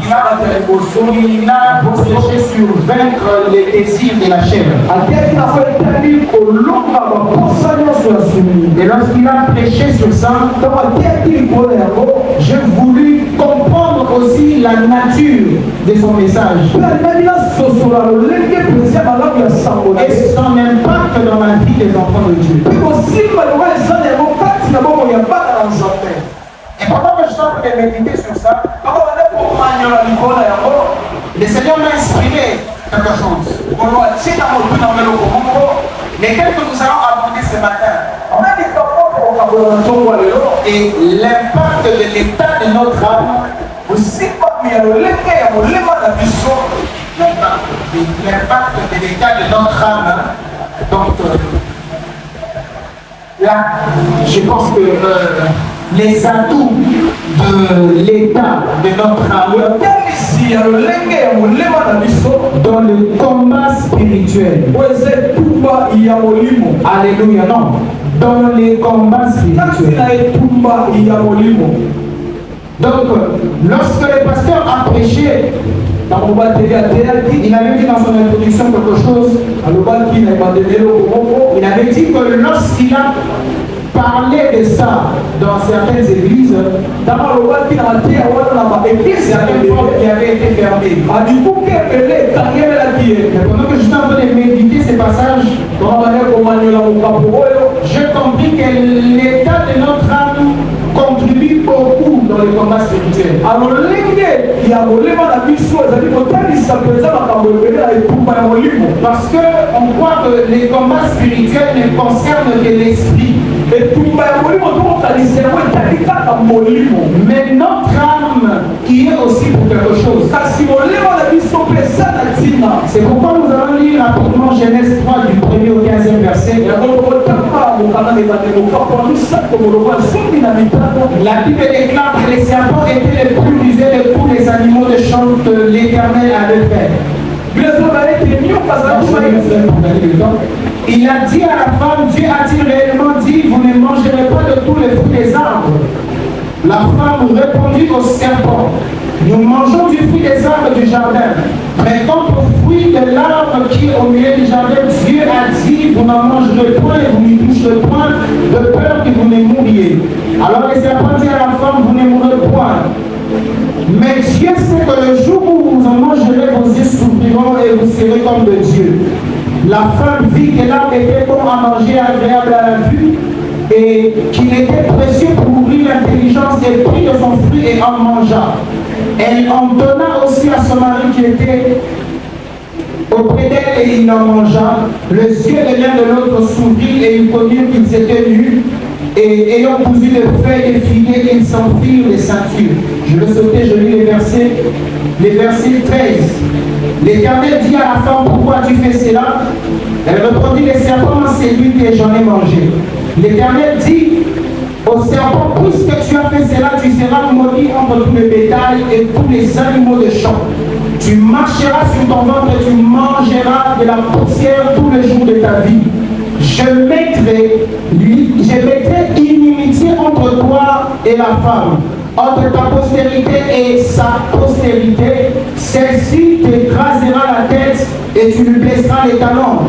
Il a prêché sur vaincre les désirs de la chair. Et lorsqu'il a prêché sur ça, j'ai voulu comprendre aussi la nature de son message et son impact dans la vie des enfants de Dieu. Et pendant que je suis en train de méditer sur ça, le Seigneur m'a inspiré quelque chose. Lesquels que nous allons aborder ce matin. Et l'impact de l'état de notre âme. L'impact de l'état de notre âme. Donc là, je pense que les atouts de l'état de notre âme dans le combat spirituel. Alléluia, non. Dans les combats spirituels. Donc, lorsque le pasteur a prêché, il avait dit dans son introduction quelque chose. Il avait dit que lorsqu'il a parlé de ça dans certaines églises, certaines portes qui avaient été fermées. Mais pendant que je suis en train de méditer ces passages, j'ai compris que l'état de notre âme contribue beaucoup dans les combats spirituels. Parce qu'on croit que les combats spirituels ne concernent que l'esprit. Mais notre âme qui est aussi pour quelque chose. C'est pourquoi nous allons lire rapidement Genèse 3 du 1er au 15e verset. La Bible déclare que les serpents étaient les plus rusés de tous les animaux de champ que l'Éternel avait fait. Il a dit à la femme, Dieu a-t-il réellement dit, vous ne mangerez pas de tous les fruits des arbres? La femme répondit au serpent, nous mangeons du fruit des arbres du jardin, mais quant au fruit de l'arbre qui est au milieu du jardin, Dieu a dit, vous n'en mangerez point et vous n'y toucherez point, de peur que vous ne mouriez. Alors le serpent dit à la femme, vous ne mourrez point. Mais Dieu sait que le jour où vous en mangerez, vos yeux s'ouvriront et vous serez comme de Dieu. La femme vit que l'arbre était bon à manger, agréable à la vue, et qu'il était précieux pour ouvrir l'intelligence, et prit de son fruit et en mangea. Elle en donna aussi à son mari qui était auprès d'elle et il en mangea. Les yeux de l'un de l'autre s'ouvrirent et ils connurent qu'ils étaient nus. Et ayant cousu de feuilles de figuier, ils s'enfirent les ceintures. Je vais sauter, je lis les versets 13. L'Éternel dit à la femme, pourquoi tu fais cela? Elle répondit, les serpents m'ont séduit et j'en ai mangé. L'Éternel dit au serpent, puisque tu as fait cela, tu seras maudit entre tout le bétail et tous les animaux de champ. Tu marcheras sur ton ventre et tu mangeras de la poussière tous les jours de ta vie. Je mettrai inimitié entre toi et la femme, entre ta postérité et sa postérité. Celle-ci t'écrasera la tête et tu lui blesseras les talons.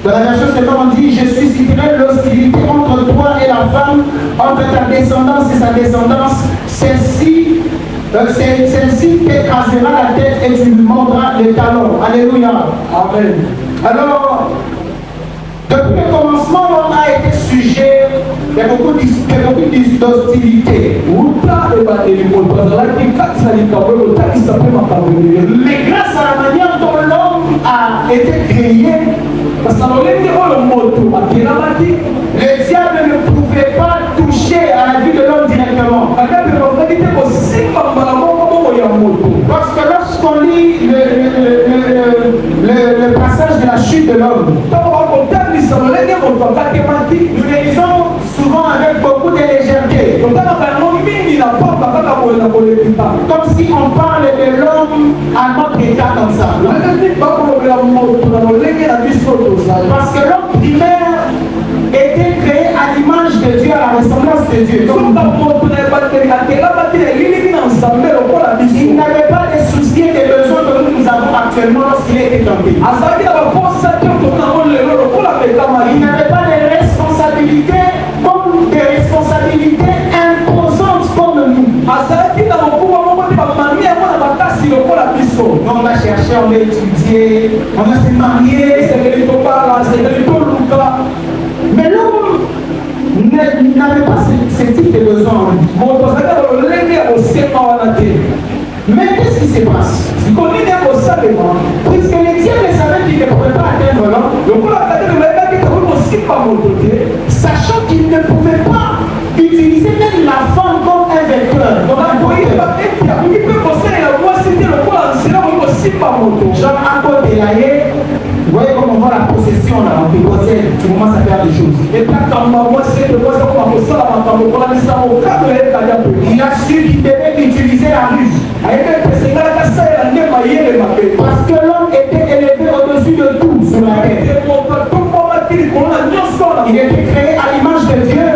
Dans la version 7, on dit, je susciterai l'hostilité entre toi et la femme, entre ta descendance et sa descendance. Celle-ci t'écrasera la tête et tu lui mordras les talons. Alléluia. Amen. Alors, depuis le commencement, l'homme a été sujet de beaucoup d'hostilité. Mais grâce à la manière dont l'homme a été créé, le diable ne pouvait pas toucher à la vie de l'homme directement. Parce que lorsqu'on lit le passage de la chute de l'homme, nous les lisons souvent avec beaucoup de légèreté. Comme si on parle de l'homme à notre état comme ça. Parce que l'homme primaire était créé à l'image de Dieu, à la ressemblance de Dieu. Il n'avait pas de éventuellement lorsqu'il a été tenté. Il n'avait pas de responsabilités comme des responsabilités imposantes comme nous. On va chercher, on va étudier, on va se marier. Mais l'homme n'avait pas ce type de besoin. Mais qu'est-ce qui se passe? Puisque les diables savaient qu'il ne pouvait pas atteindre l'homme, sachant qu'il ne pouvait pas utiliser même la femme comme un vecteur. Genre à côté là, vous voyez comment on voit la possession là, on peut possède, tu commences à faire des choses. Il a su qu'il devait utiliser la ruse. Parce que l'homme était élevé au-dessus de tout sur la terre. Il était créé à l'image de Dieu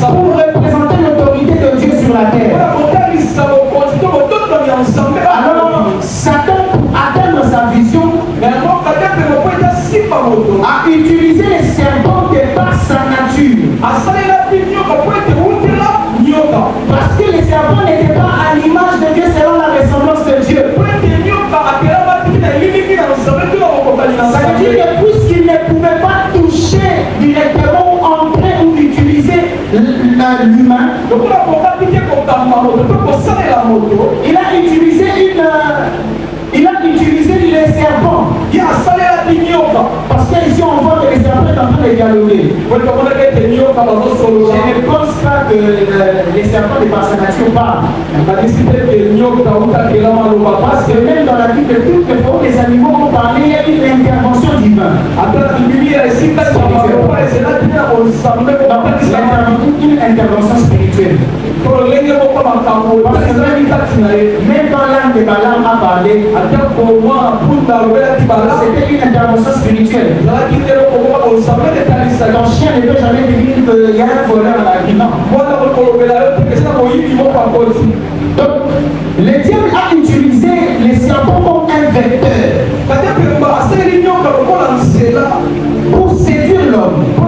pour représenter l'autorité de Dieu sur la terre. Alors, Satan, pour atteindre sa vision, a utilisé les serpents de par sa nature. Parce que les serpents n'étaient pas à l'image de Dieu selon la ressemblance de Dieu. Ça veut dire que puisqu'il ne pouvait pas toucher directement, entrer ou utiliser l'humain, il a utilisé les serpents. Parce que ici on voit que les serpents sont en train de dialoguer. Je ne pense pas que les serpents de par sa nature parlent. Parce que même dans la vie de toutes les fois les animaux ont parlé, il y a une intervention divine. Une intervention spirituelle. Même quand l'âme de Balaam a parlé, c'était une intervention spirituelle. Ton chien ne peut jamais dire qu'il y a un voleur à l'argument. Donc, le diable a utilisé les serpents comme un vecteur pour séduire l'homme, pour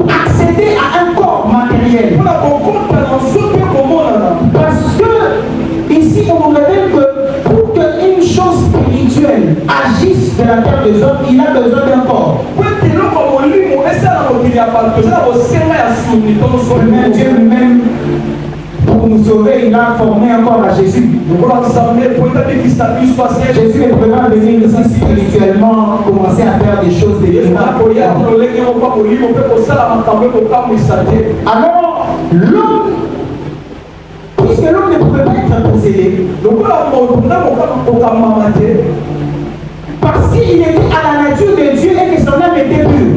accéder à un corps matériel. Parce que ici on nous révèle que pour qu'une chose spirituelle agisse de la terre des hommes, il a besoin d'un corps. Même Dieu lui-même, pour nous sauver, il a formé un corps à Jésus. Jésus ne pouvait pas venir ici spirituellement commencer à faire des choses de Dieu. Alors, l'homme, puisque l'homme ne pouvait pas être possédé, parce qu'il était à la nature de Dieu et que son âme était pure.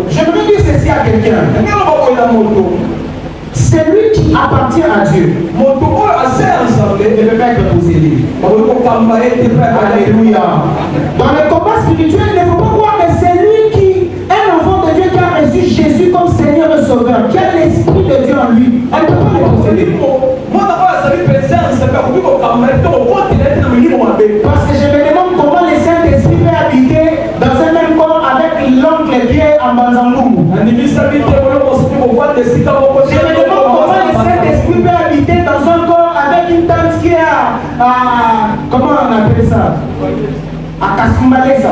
J'aimerais dire ceci à quelqu'un. Celui qui appartient à Dieu ne peut pas être possédé. Alléluia. Dans le combat spirituel, il ne faut pas croire que c'est lui qui est l'enfant de Dieu qui a reçu Jésus comme Seigneur et Sauveur, qui a l'Esprit de Dieu en lui. Elle ne peut pas le posséder. Parce que je me demande comment le Saint-Esprit peut habiter dans un même corps avec l'oncle qui est en Banzangoumou. Je me demande comment le Saint-Esprit peut habiter dans un corps avec une tante qui est à comment on appelle ça? À Kasumbalesa.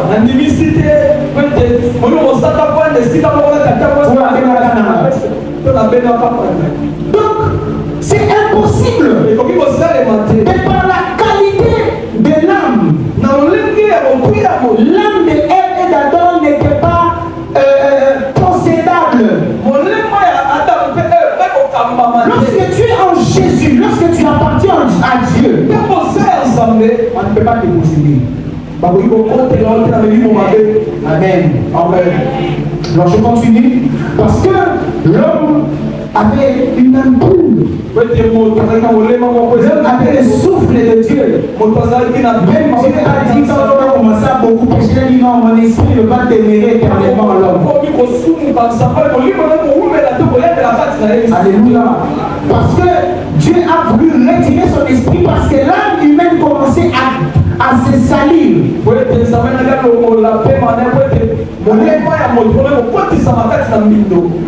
Donc, c'est impossible. Et par la qualité de l'âme, l'âme de Ève et d'Adam n'était pas possédable. Lorsque tu es en Jésus, lorsque tu appartiens à Dieu, on ne peut pas te posséder. Amen. Alors je continue. Parce que l'homme avait une âme pure. L'homme avait le souffle de Dieu. Même Dieu a dit quand l'homme a commencé à beaucoup pécher, il a dit non, mon esprit ne va pas demeurer éternellement à l'homme. Alléluia. Parce que Dieu a voulu retirer son esprit parce que l'âme humaine commençait à se salir.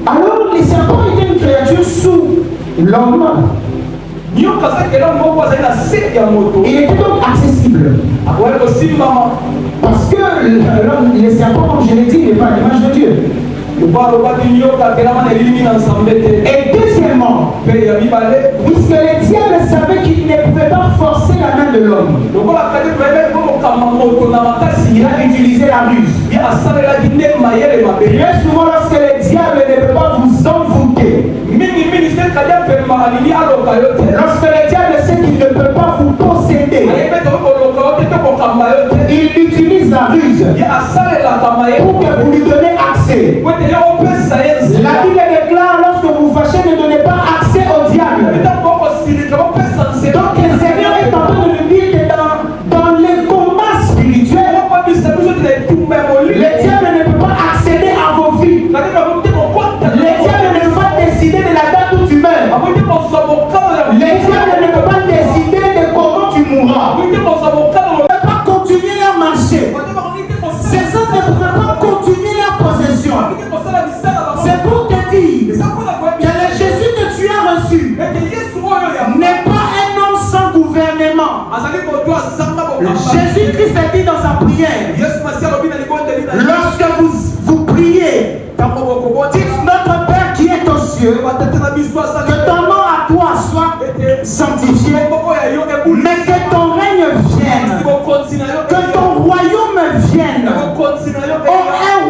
Alors les serpents étaient une créature sous l'homme. Il était donc accessible. Parce que les serpents, comme je l'ai dit, n'est pas l'image de Dieu. Et deuxièmement, puisque les diables savaient qu'ils ne pouvaient pas forcer la main de l'homme, il a utilisé la ruse. Très souvent, lorsque les diables ne peuvent pas vous envoûter, lorsque les diables sait qu'il ne peut pas vous posséder, il utilise la ruse pour que vous lui donnez accès. La Bible déclare, lorsque vous fâchez, ne donnez pas accès au diable. Donc le Seigneur est en train de nous dire que dans les combats spirituels, les diables ne peuvent pas accéder à vos vies. Les diables ne peuvent pas décider de la date où tu meurs. Les diables ne peuvent pas décider de comment tu mourras. Ils ne peuvent pas continuer à marcher. Ces hommes ne peuvent pas continuer la possession. C'est pour te dire que le Jésus que tu as reçu n'est pas un homme sans gouvernement. Jésus-Christ a dit dans sa prière, lorsque vous priez, dites notre Père qui est aux cieux, que ton nom à toi soit sanctifié, mais que ton règne vienne, que ton royaume vienne. Oh, un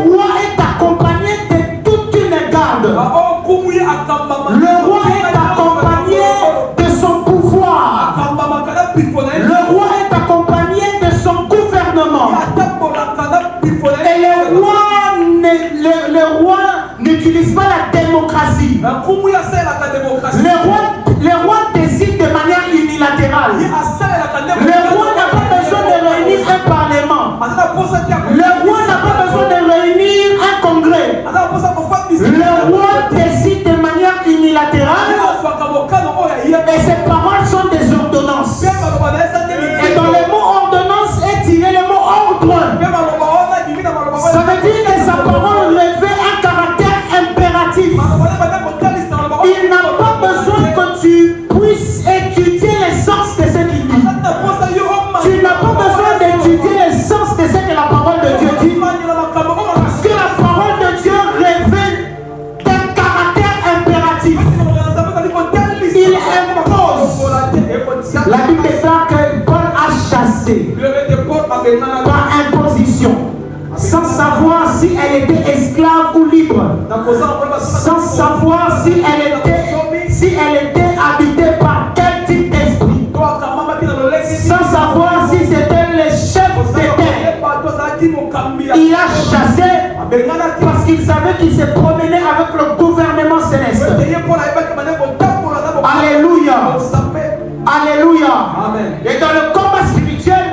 roi est accompagné de toute une garde. Le roi est accompagné de son pouvoir. Le roi est accompagné de son gouvernement. Et le roi n'utilise pas la démocratie. Le roi décide de manière unilatérale. Le roi n'a pas besoin de réunir un parlement. Le roi n'a pas besoin de réunir un congrès. Le roi décide de manière unilatérale. Et ses paroles sont des ordonnances. Et dans le mot ordonnance est tiré le mot ordre. Ça veut dire que sa parole revêt un caractère impératif. Il n'a pas besoin que tu puisses étudier le sens de ce qu'il dit. Tu n'as pas besoin d'étudier le sens de ce que la parole de Dieu dit. Parce que la parole de Dieu révèle un caractère impératif. Il impose. La Bible déclare que Paul a chassé par imposition, sans savoir si elle était esclave ou libre, sans savoir si elle était habitée par quel type d'esprit, sans savoir si c'était le chef d'État. Il a chassé parce qu'il savait qu'il se promenait avec le gouvernement céleste. Alléluia. Alléluia. Amen. Et dans le combat spirituel,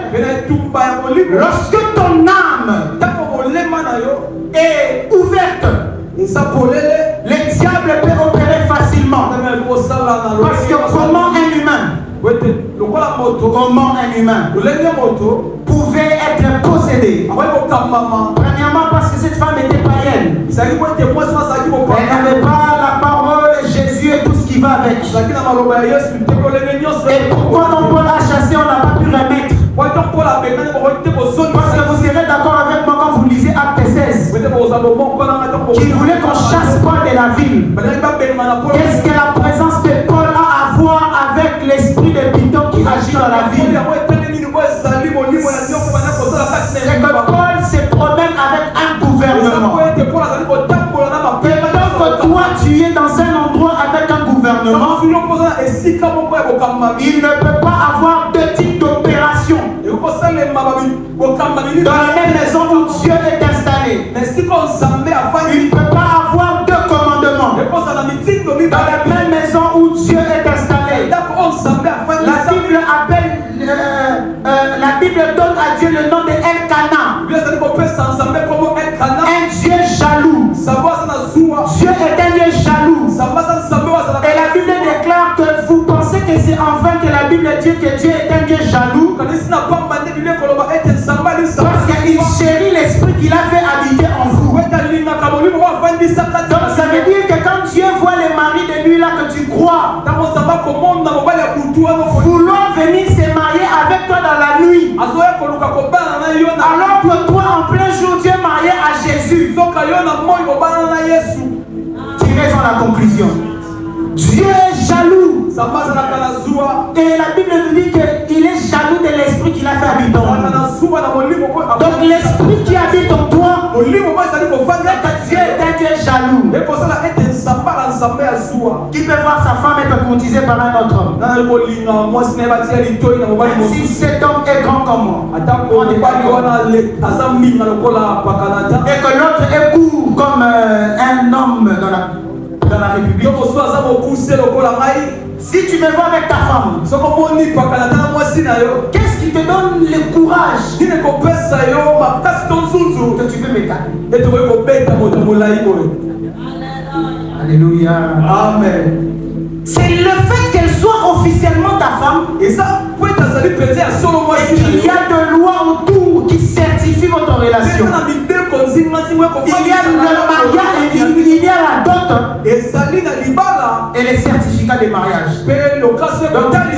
lorsque ton âme est ouverte, le diable peut opérer facilement. Parce que comment un humain pouvait être possédé? Premièrement parce que cette femme était païenne. Elle n'avait pas la parole, Jésus et tout ce qui va avec. Et pourquoi donc Paul a chassé, on n'a pas pu remettre? Parce que vous serez d'accord avec moi quand vous lisez Acte 16, qu'il voulait qu'on chasse Paul de la ville. Qu'est-ce que la présence de Paul a à voir avec l'esprit de Python qui agit dans la ville? C'est que Paul se promène avec un gouvernement. Peut-être que toi tu es dans un endroit avec un gouvernement, il ne peut pas avoir deux types d'opérations dans la même maison où Dieu est installé. Il ne peut pas avoir deux commandements dans la même maison où Dieu est installé. La Bible donne à Dieu le nom de Elkanah, un Dieu jaloux. Dieu est un Dieu jaloux. Et la Bible déclare que vous pensez que Parce qu'il chérit l'esprit qu'il a fait habiter en vous. Donc ça veut dire que quand Dieu voit les maris de lui là que tu crois, vouloir venir se marier avec toi dans la nuit, alors que toi en plein jour tu es marié à Jésus, tirez-en la conclusion. Dieu est jaloux. Et la Bible nous dit qu'il est jaloux de l'esprit qu'il a fait habiter en nous. Donc l'esprit qui habite en toi, Dieu est un Dieu jaloux. Qui peut voir sa femme être courtisée par un autre homme. Si cet homme est grand comme moi, et que l'autre est court comme un homme dans la République. Si tu me vois avec ta femme, qu'est-ce qui te donne le courage que tu peux me calmer? Alléluia. Amen. C'est le fait qu'elle soit officiellement ta femme et qu'il y a de lois autour qui certifient votre relation. Il y a le mariage, il y a la dot et les certificats de mariage. Donc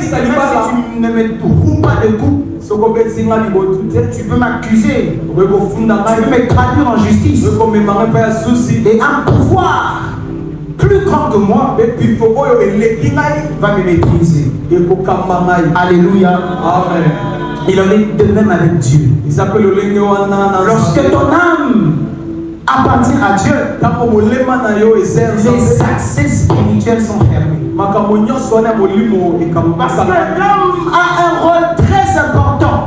si tu ne me trouves pas de coup, tu peux m'accuser, tu peux me traduire en justice. Et un pouvoir plus grand que moi va me maîtriser. Alléluia. Amen. Il en est de même avec Dieu. Lorsque ton âme appartient à Dieu, les accès spirituels sont fermés. Parce que l'homme a un rôle très important.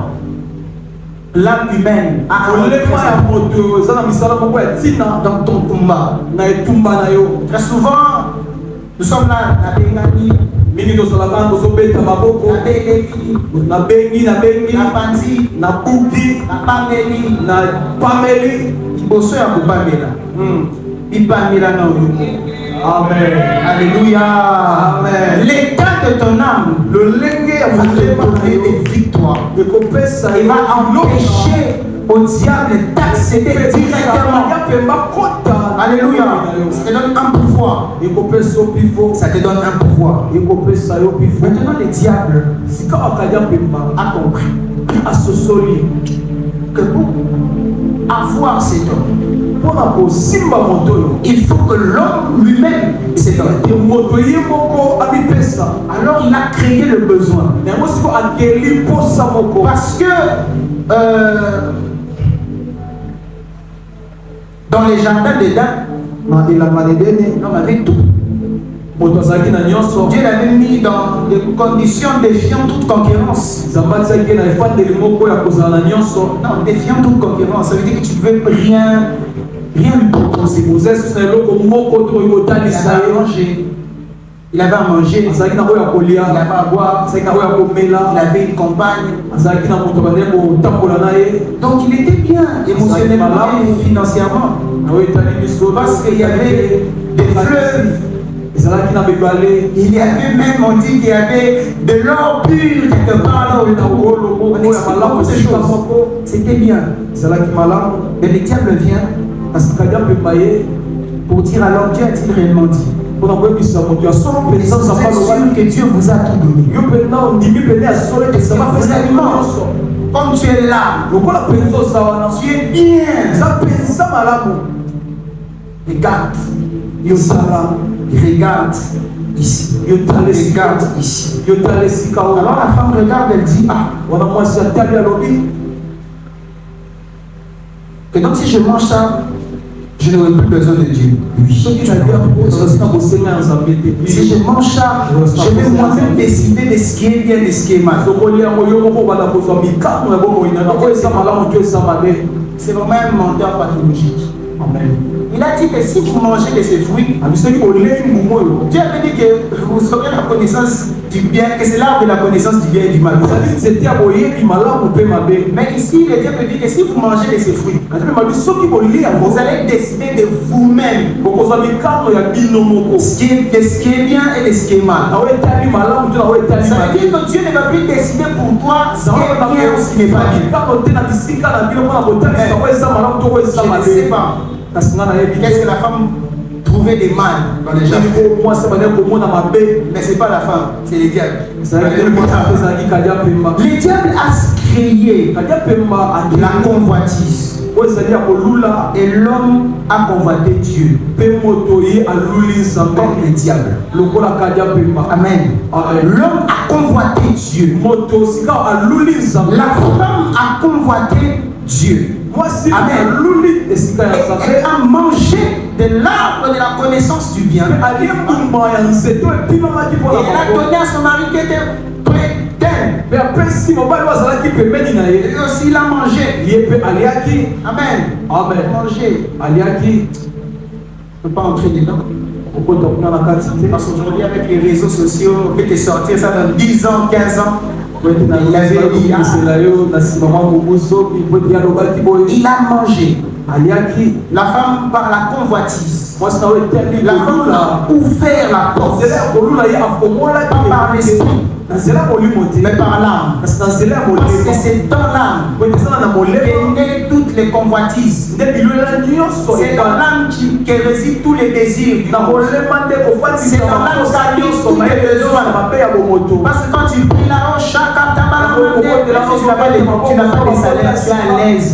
L'âme humaine a un rôle très important dans ton combat. Très souvent, nous sommes là, la Bengani, na Bengi, na Panzi, na Buki, na Pameli, Iboso ya Bubamela. Ibamela na Oyuki. Amen. Alléluia. Amen. L'état de ton âme, le lengue va te donner des victoires. Il va empêcher au diable d'accéder directement. Alléluia. Ça te donne un pouvoir. Ça te donne un pouvoir. Maintenant le diable a compris que pour avoir cet homme, il faut que l'homme lui-même s'étonne. Alors il a créé le besoin. Parce que dans les jardins d'Éden, on avait tout. Dieu l'avait mis dans des conditions défiant toute concurrence. Non, défiant toute concurrence, ça veut dire que tu ne peux rien lui proposer. Il avait à manger, il avait à boire, il avait une compagne. Donc il était bien émotionnellement et financièrement. Parce qu'il y avait des fleuves. Il y avait même, on dit qu'il y avait de l'or pur quelque part là où c'était bien. Mais le diable vient pour dire alors Dieu a-t-il réellement dit? C'est sûr que Dieu vous a tout donné. Comme tu es là, tu es bien. Regarde ici. Regarde ici. Alors la femme regarde, elle dit que donc si je mange ça, je n'aurai plus besoin de Dieu. Oui. Si je mange ça, je vais moi-même décider de ce qui est bien et de ce qui est mal. C'est vraiment un menteur pathologique. Amen. Il a dit que si vous mangez de ces fruits, Dieu avait dit que vous aurez la connaissance du bien, que c'est l'arbre de la connaissance du bien et du mal. Mais ici, le Dieu dit que si vous mangez de ces fruits, vous allez décider de vous-même ce qui est bien et de ce qui est mal. Ça veut dire que Dieu ne va plus décider pour toi ce qui est bien ou ce qui n'est pas bien. Je ne sais pas. Qu'est-ce que la femme trouvait des mal dans les gens? Mais ce n'est pas la femme, c'est les diables. Les diables a créé la convoitise. Et l'homme a convoité Dieu comme les diables. Amen. L'homme a convoité Dieu. La femme a convoité Dieu. Amen. Et a mangé de l'arbre de la connaissance du bien. Et elle a donné à son mari qui était près d'elle. Et aussi il a mangé. Amen. Amen. Manger. On ne peut pas entrer dedans. Parce qu'aujourd'hui, avec les réseaux sociaux, on peut te sortir ça dans 10 ans, 15 ans. Il a mangé. La femme par la convoitise. La femme a ouvert la porte. Pas par l'esprit, mais par l'âme. Parce que c'est dans l'âme qu'est né toutes les convoitises. C'est dans l'âme que résident tous les désirs. C'est dans l'âme que tous les besoins. Parce que quand tu pries là-haut, tu n'as pas de salaire, tu es à l'aise.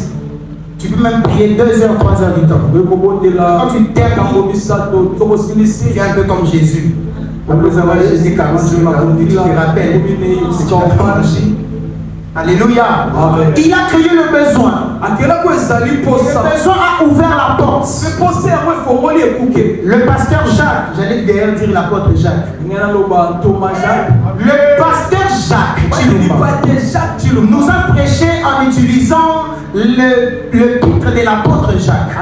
Tu peux même prier 2 heures, 3 heures du temps. Quand tu termines, tu es un peu comme Jésus. Après avoir Jésus 40 jours, tu te rappelles. Alléluia. Il a créé le besoin. Le besoin a ouvert la porte. Le pasteur Jacques, j'allais d'ailleurs dire l'apôtre Jacques. Le pasteur Jacques nous a prêché en utilisant le titre de l'apôtre Jacques.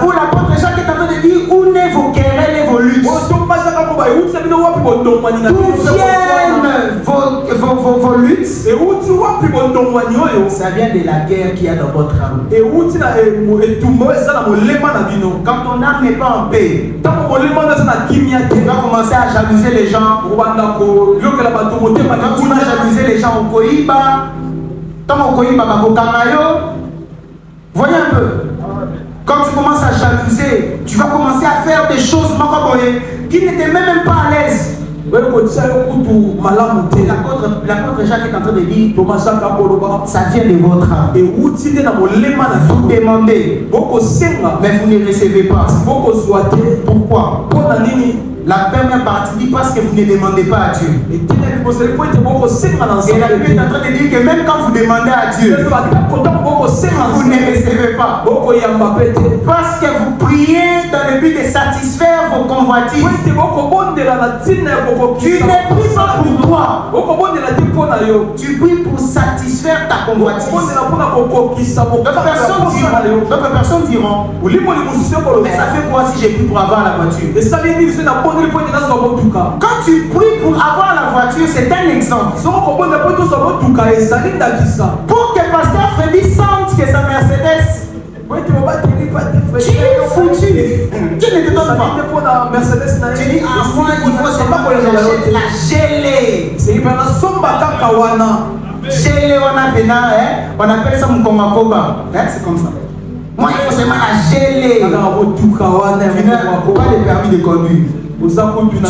Où l'apôtre Jacques est en train de dire où naissent vos querelles et vos luttes. D'où viennent vos luttes? Ça vient de la guerre qu'il y a dans votre âme. Quand ton âme n'est pas en paix, tu vas commencer à jalouser les gens. Tu vas jalouser les gens au Koïba. Voyez un peu. Quand tu commences à jalouser, tu vas commencer à faire des choses qui ne te mettent même pas à l'aise. L'apôtre Jacques est en train de dire ça vient de votre âme. Vous demandez, mais vous ne recevez pas. Pourquoi? La première partie dit parce que vous ne demandez pas à Dieu. Et la Bible est en train de dire que même quand vous demandez à Dieu, vous ne recevez pas. Parce que vous priez dans le but de satisfaire vos convoitises. Tu ne pries pas pour toi. Tu pries pour satisfaire ta convoitise. D'autres personnes diront, mais ça fait quoi si j'ai pris pour avoir la voiture? Quand tu pries pour avoir la voiture, c'est un exemple. Pour que pasteur Freddy sente que sa Mercedes, tu es foutu. Tu ne te donnes pas. Tu dis, ah, moi, il faut seulement que j'achète la gelée. Gelée, on appelle ça Mkongakoba. C'est comme ça. Moi, il faut seulement la gelée. Tu n'as pas de permis de conduire. Tu ne sais pas conduire.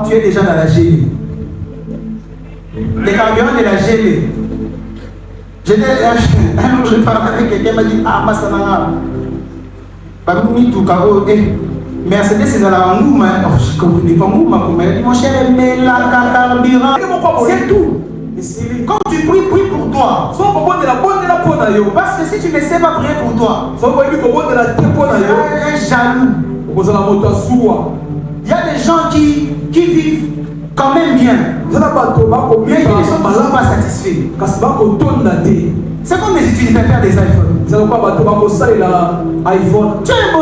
Tu es déjà dans la gelée. Les carburants de la gelée. Un jour, je parlais avec quelqu'un, m'a dit, ah, Massanara. Mercedes, c'est dans la Ngouma. Je ne connais pas Ngouma. Mon cher, mais la carburant. C'est tout. Quand tu pries, prie pour toi. Parce que si tu ne sais pas prier pour toi, tu es jaloux. Il y a des gens qui vivent quand même bien, mais ils ne sont toujours pas satisfaits. C'est comme les utilisateurs des iPhones. Tu as un bon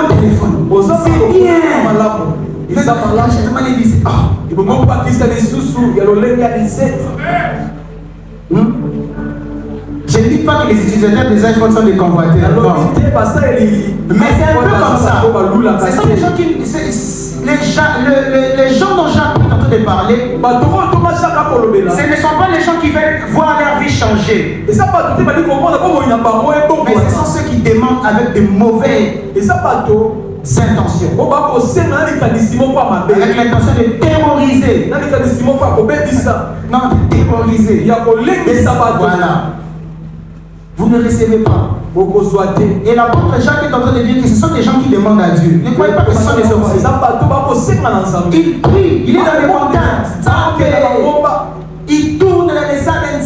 téléphone. C'est bien. Je ne dis pas que les utilisateurs des iPhones sont des convoiteurs. Non. Mais c'est un peu comme ça. C'est ça les gens qui. Les gens dont Jacques est en train de parler, ce ne sont pas les gens qui veulent voir leur vie changer. Mais ce sont ceux qui demandent avec de mauvaises intentions. Avec l'intention de terroriser. Non, de terroriser. Voilà. Vous ne recevez pas. Et l'apôtre Jacques est en train de dire que ce sont des gens qui demandent à Dieu. Ne croyez pas que ce sont des sorciers. Il prie, il est dans les montagnes. Il tourne dans les salles.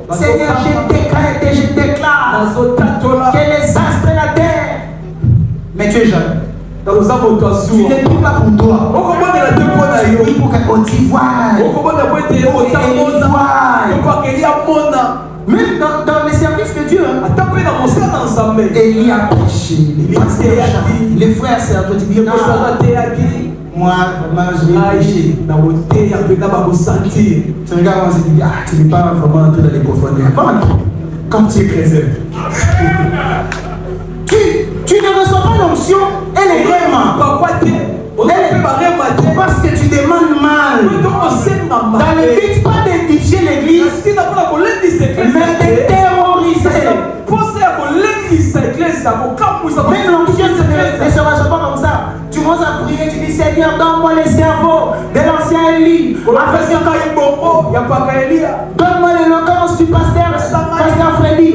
Seigneur, je décrète et je déclare que les astres et la terre. Mais tu es jeune. Tu n'es plus là pour toi. Tu es pour que Côte d'Ivoire. Même dans les services de Dieu, il a prêché. Les frères servent. Moi, vraiment, je vais prêcher. Tu regardes, on se dit, tu n'es pas vraiment entré dans les profondeurs. Quand tu es préservé. Tu ne reçois pas l'onction, elle est vraiment. Parce que tu demandes mal. Dans le but pas d'édifier l'église, mais de terroriser. Même l'onction ne se reçoit pas comme ça. Tu commences à prier, tu dis Seigneur, donne-moi le cerveau de l'ancien Élie. Donne-moi l'éloquence du pasteur Freddy.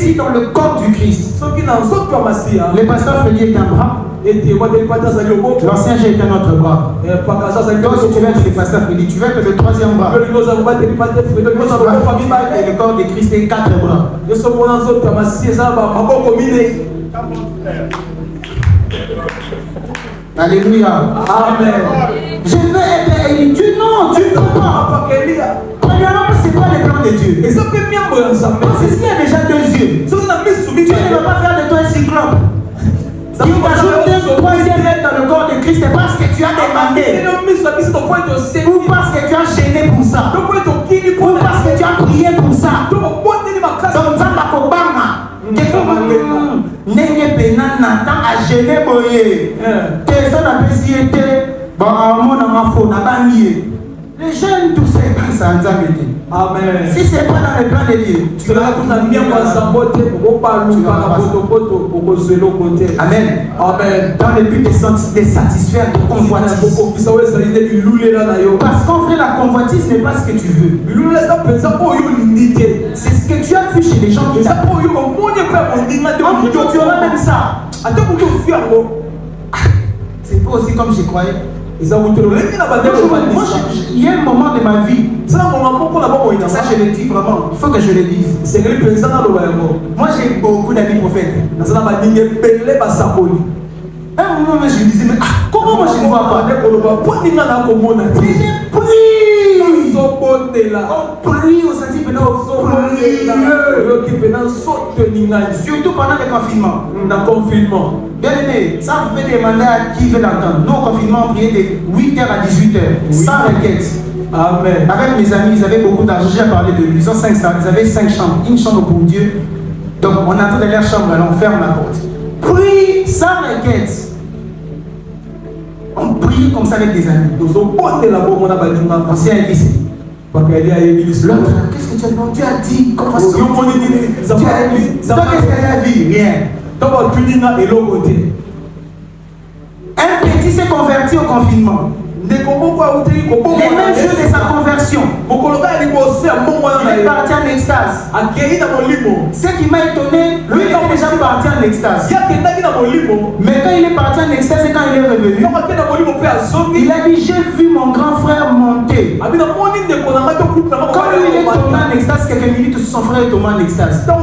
Si dans le corps du Christ, le pasteur Freddy est un bras, l'ancien G est un autre bras. Donc si tu veux être le pasteur Freddy, tu veux être le troisième bras. Et le corps de Christ est 4 bras. Alléluia. Amen. Je veux être Élie. Dieu, non, tu ne peux pas. Premièrement, ce n'est pas le plan de Dieu. Parce que s'il y a déjà 2 yeux, Dieu ne va pas faire de toi un cyclope. Il t'ajoute 2 ou 3e lettre dans le corps de Christ, c'est parce que tu as demandé. Ou parce que tu as gêné pour ça. Ou parce que tu as prié pour ça. Donc, ça va Kobama. N'est penana tant à gêner boye. Tes gens apprécient bon, mon enfant n'a pas nié. Les jeunes, tout ça est pas ça. Amen. Si c'est pas dans le plan de Dieu, tu vas Amen. Amen. Dans le but de satisfaire ton convoitise. Parce qu'en vrai, la convoitise n'est pas ce que tu veux. C'est ce que tu as vu chez les gens qui t'aiment. Tu auras même ça. C'est pas aussi comme je croyais. Il y a un moment de ma vie, ça je le dis vraiment, il faut que je le dise. Moi j'ai beaucoup d'amis prophètes. À un moment je me disais, mais comment moi je ne vois pas? On prie au Saint-Esprit, surtout pendant le confinement. Bien aimé, ça vous pouvez demander à qui veut l'entendre. Nous au confinement, on priait de 8h à 18h, sans requête. Amen. Avec mes amis, ils avaient beaucoup d'argent. J'ai parlé de lui. Ils ont 5 chambres. Ils avaient 5 chambres. Une chambre pour Dieu. Donc on attend dans leur chambre, alors on ferme la porte. Prie sans requête. On prie comme ça avec des amis. On s'est invité. L'autre, qu'est-ce que tu as demandé? Tu as dit, comment ça? Tu as dit, donc qu'est-ce qu'elle a dit? Rien. Un petit s'est converti au confinement. Les mêmes jours de sa conversion, il est parti en extase. Ce qui m'a étonné, lui il est déjà parti en extase. Mais quand il est parti en extase et quand il est revenu, il a dit j'ai vu mon grand frère monter. Quand lui il est tombé en extase, quelques minutes son frère est tombé en extase. Ils ont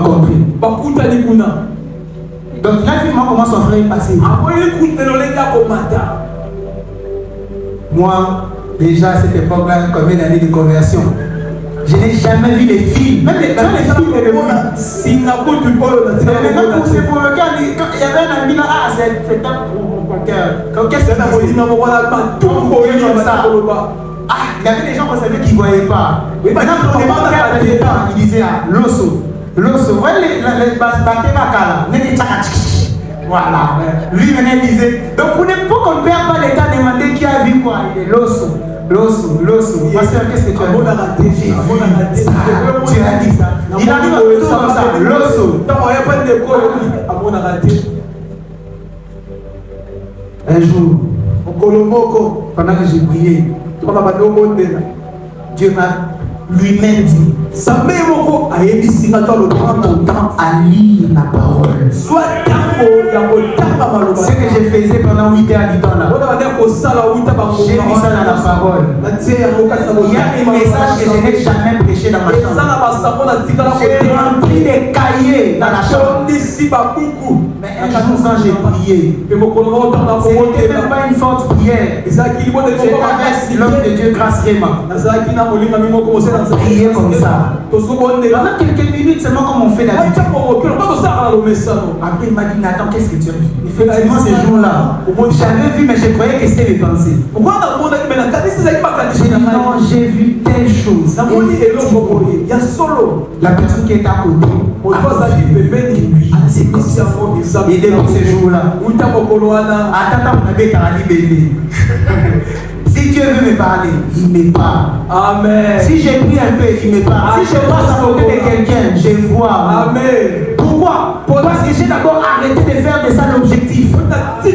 compris. Donc là, finalement, comment son frère est passé. Moi, Déjà à cette époque-là, combien d'années de conversion? Je n'ai jamais vu les films. Même les films de Singapour, tu peux. Maintenant, pour ces provoquants, il y avait un ami là, ah, c'est un qu'est-ce que c'est ah, il y avait des gens qu'on savait qui ne voyaient pas. Maintenant, quand on demande à la temps, il disait ah, l'osso. L'osso. Vous voyez les batémakala. Voilà. Lui maintenant il disait. Donc pour qu'on ne perd pas les temps, demander qui a vu quoi. Il est l'osso. L'osso. Pasteur, qu'est-ce que tu as dit? Tu as dit ça. Il arrive à tout comme ça. L'osso. Un jour, pendant que j'ai prié, Dieu m'a lui-même dit, prends ton temps à lire la parole. Ce que je faisais pendant 8 heures à 8 ans là, j'ai vu ça dans la parole. Il y a des messages que je n'ai jamais prêché dans ma chambre. J'ai rempli des cahiers dans la chambre. Mais un jour quand j'ai prié, c'était même pas une forte prière. J'étais avec l'homme de Dieu grâce Réma. Prier comme ça. Pendant quelques minutes seulement comme on fait d'habitude. Après il m'a dit Nathan, qu'est-ce que tu as vu? Effectivement ces jours-là, j'avais vu mais je croyais que c'était mes pensées. J'ai dit non, j'ai vu telle chose. La personne qui est à côté c'est comme ça. Et depuis ces jours-là, si Dieu veut me parler, il me parle. Amen. Si j'ai pris un peu, il me parle. Si je passe à côté de quelqu'un, je vois. Amen. Pourquoi? Parce que j'ai d'abord arrêté de faire de ça l'objectif. Dieu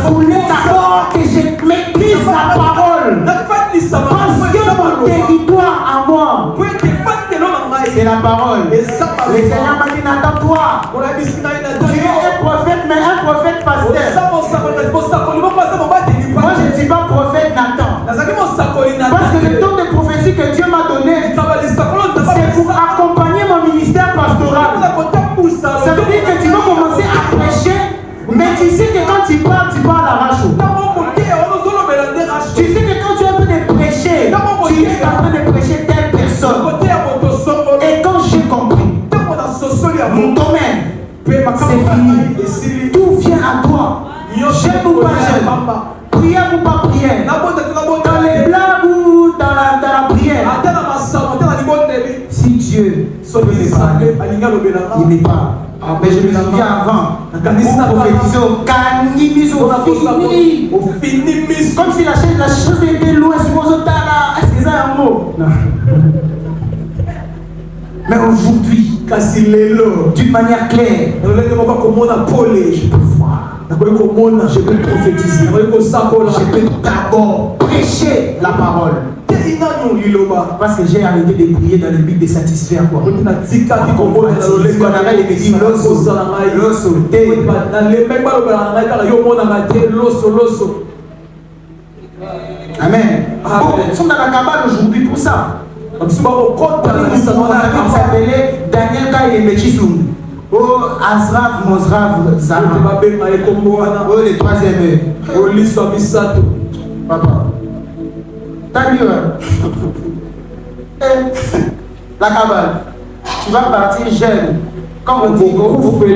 voulait d'abord que je maîtrise la parole. Parce que mon territoire à moi, c'est la parole. Le Seigneur m'a dit, Nathan-toi. Tu es un prophète, mais un prophète pasteur. Moi je ne suis pas prophète Nathan. Parce que le don de prophétie que Dieu m'a donné, c'est pour accompagner mon ministère pastoral. Ça veut dire que tu vas commencer à prêcher, mais tu sais que quand tu parles à l'arrache. Tu sais que quand tu es en train de prêcher, tu es en train de prêcher telle personne. Et quand j'ai compris, mon domaine, c'est fini. Tout vient à toi. J'aime ou pas j'aime. Prière ou pas prière. Dans les blagues ou dans la prière. Si Dieu veut me parler, il me parle. Mais je me souviens avant, pour prophétiser au canimis au fini. Comme si la chose était loin, est-ce que ça a un mot? Mais aujourd'hui, d'une manière claire, je peux voir, je peux prophétiser, je peux d'abord prêcher la parole. Parce que j'ai arrêté de prier dans le but de satisfaire quoi. On arrête de dire l'osso. Amen. Nous sommes dans la cabane aujourd'hui pour ça. On s'appelait Daniel Kaye Mechisum. Oh, Azrav, Mozrav, Zama. Oh, le troisième. Oh, l'histoire Misato. Papa. T'as vu, la cabane. Tu vas partir jeune. Comme on dit, au Koufé,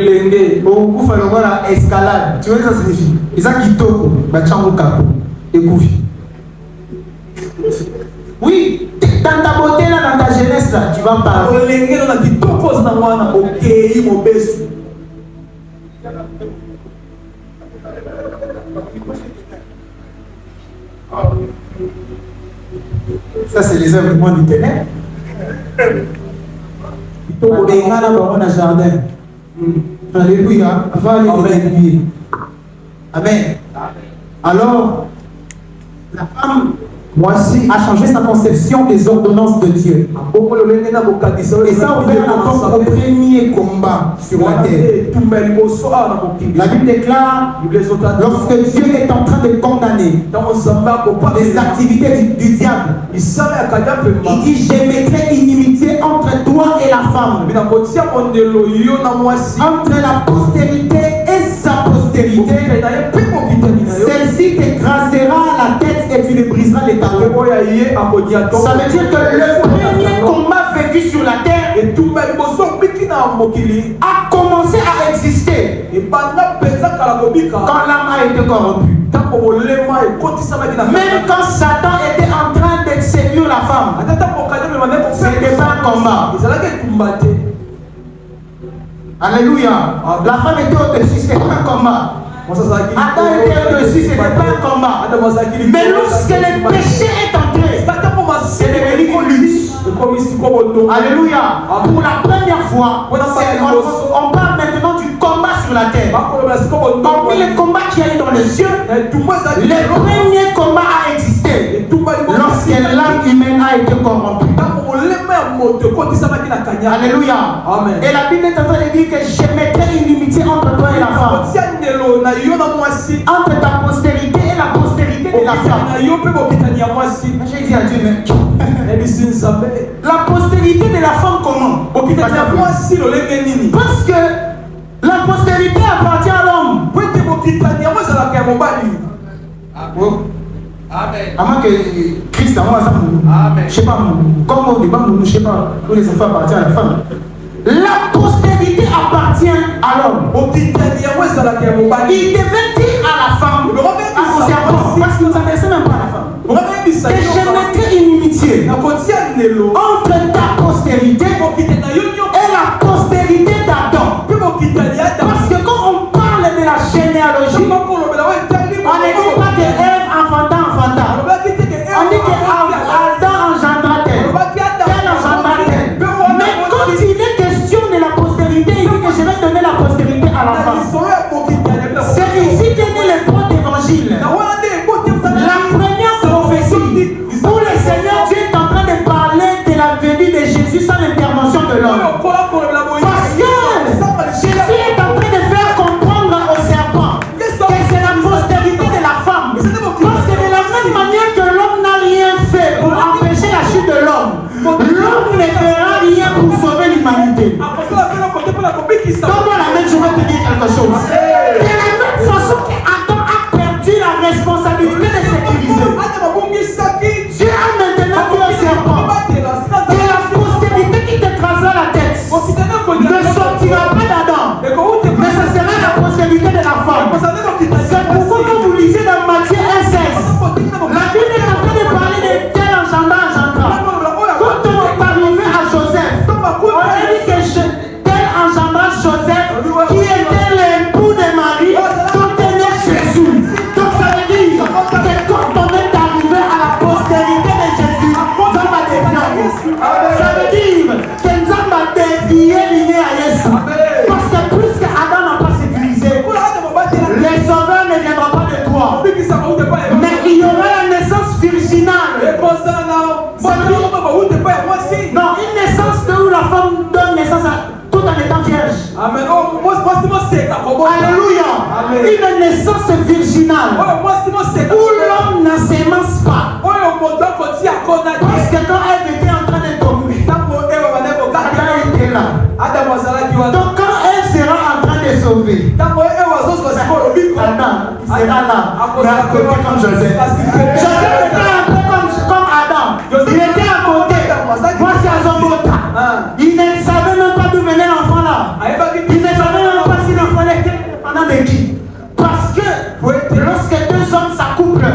la escalade. Tu vois ça signifie? Et ça qui toko, Bachango Kapo, et Koufi. Oui, dans ta beauté là, dans ta jeunesse là, tu vas parler. Ça c'est les œuvres du monde du ténèbre. On a jardin. Alléluia. Va aller. Amen. Alors, la femme voici a changé sa conception des ordonnances de Dieu. Et ça a ouvert la porte au premier combat sur la terre. La Bible déclare, lorsque Dieu est en train de condamner les activités du diable, il dit, je mettrai inimitié entre toi et la femme, entre la postérité et sa postérité. Celle-ci t'écrasera la tête et tu le briseras les talons. Ça veut dire que le premier combat vécu sur la terre a commencé à exister quand l'âme a été corrompue. Même quand Satan était en train de séduire la femme, ce n'était pas un combat. Alléluia. La femme était au-dessus, ce n'était pas un combat. Adam était au-dessus, ce n'était pas un combat. Mais lorsque le péché est entré, c'est devenu une lutte. Alléluia. Pour la première fois, on parle maintenant du combat sur la terre. Parmi les combats qu'il y a eu dans les cieux, le premier combat a existé lorsque l'âme humaine a été corrompue. Alléluia. Amen. Et la Bible est en train de dire que je mettrai une limite entre toi et la femme, entre ta postérité et la postérité de la femme. J'ai dit à Dieu, mais la postérité de la femme comment? Parce que la postérité appartient à l'homme. À moins que Christ, je sais pas, comme au débat, je sais pas, tous les enfants appartiennent à la femme. La postérité appartient à l'homme. Il devait dire à la femme, parce que vous n'adressez même pas à la femme, que je mettrai une inimitié entre ta postérité et la postérité d'Adam. Parce que quand on parle de la généalogie, on ne dit pas que Ève enfanta. On dit que Adam engendra tel engendra tel. Mais quand il est question de la postérité, il dit que je vais donner la postérité à la femme. C'est ici qu'est né le point d'évangile. La première prophétie où le Seigneur Dieu est en train de parler de la venue de Jésus sans l'intervention de l'homme. Parce que Jésus est en train de faire comprendre au serpent que c'est la postérité de la femme. Parce que de la même manière que l'homme n'a rien fait pour empêcher la chute de l'homme, l'homme ne fera rien pour sauver l'humanité. Donne-moi la main, je vais te dire quelque chose. De la même façon qu'Adam a perdu la responsabilité de sécuriser, Dieu a maintenant dit au serpent que la postérité qui te tracera la tête ne sortira pas d'Adam, mais ce sera la postérité de la femme. C'est pourquoi quand vous lisez dans Matthieu 1,16, la Bible est en train de parler de tel engendra. Quand on est arrivé à Joseph, on a dit que tel engendra Joseph qui était l'époux de Marie, dont est né Jésus. Donc ça veut dire que quand on est arrivé à la postérité de Jésus, Dieu va dévier. Ça veut dire que Dieu va dévier l'idée à Jésus. Parce que plus que Adam n'a pas sécurisé, les sauveurs ne viendront pas de toi. Mais il y aura la naissance virginale. Non, une naissance où la femme donne naissance tout en étant vierge. Amen. Alléluia. Une naissance virginale où l'homme ne s'émance pas. Parce que quand elle était en train de tomber, Adam était là. Donc quand elle sera en train de sauver, Adam sera là, mais à côté comme Joseph. Joseph était un peu comme Adam. Il était à côté. Voici Azobota. Il ne savait même pas d'où venait l'enfant là. Il ne savait même pas si l'enfant était dépendant de qui. Parce que lorsque deux hommes s'accouplent,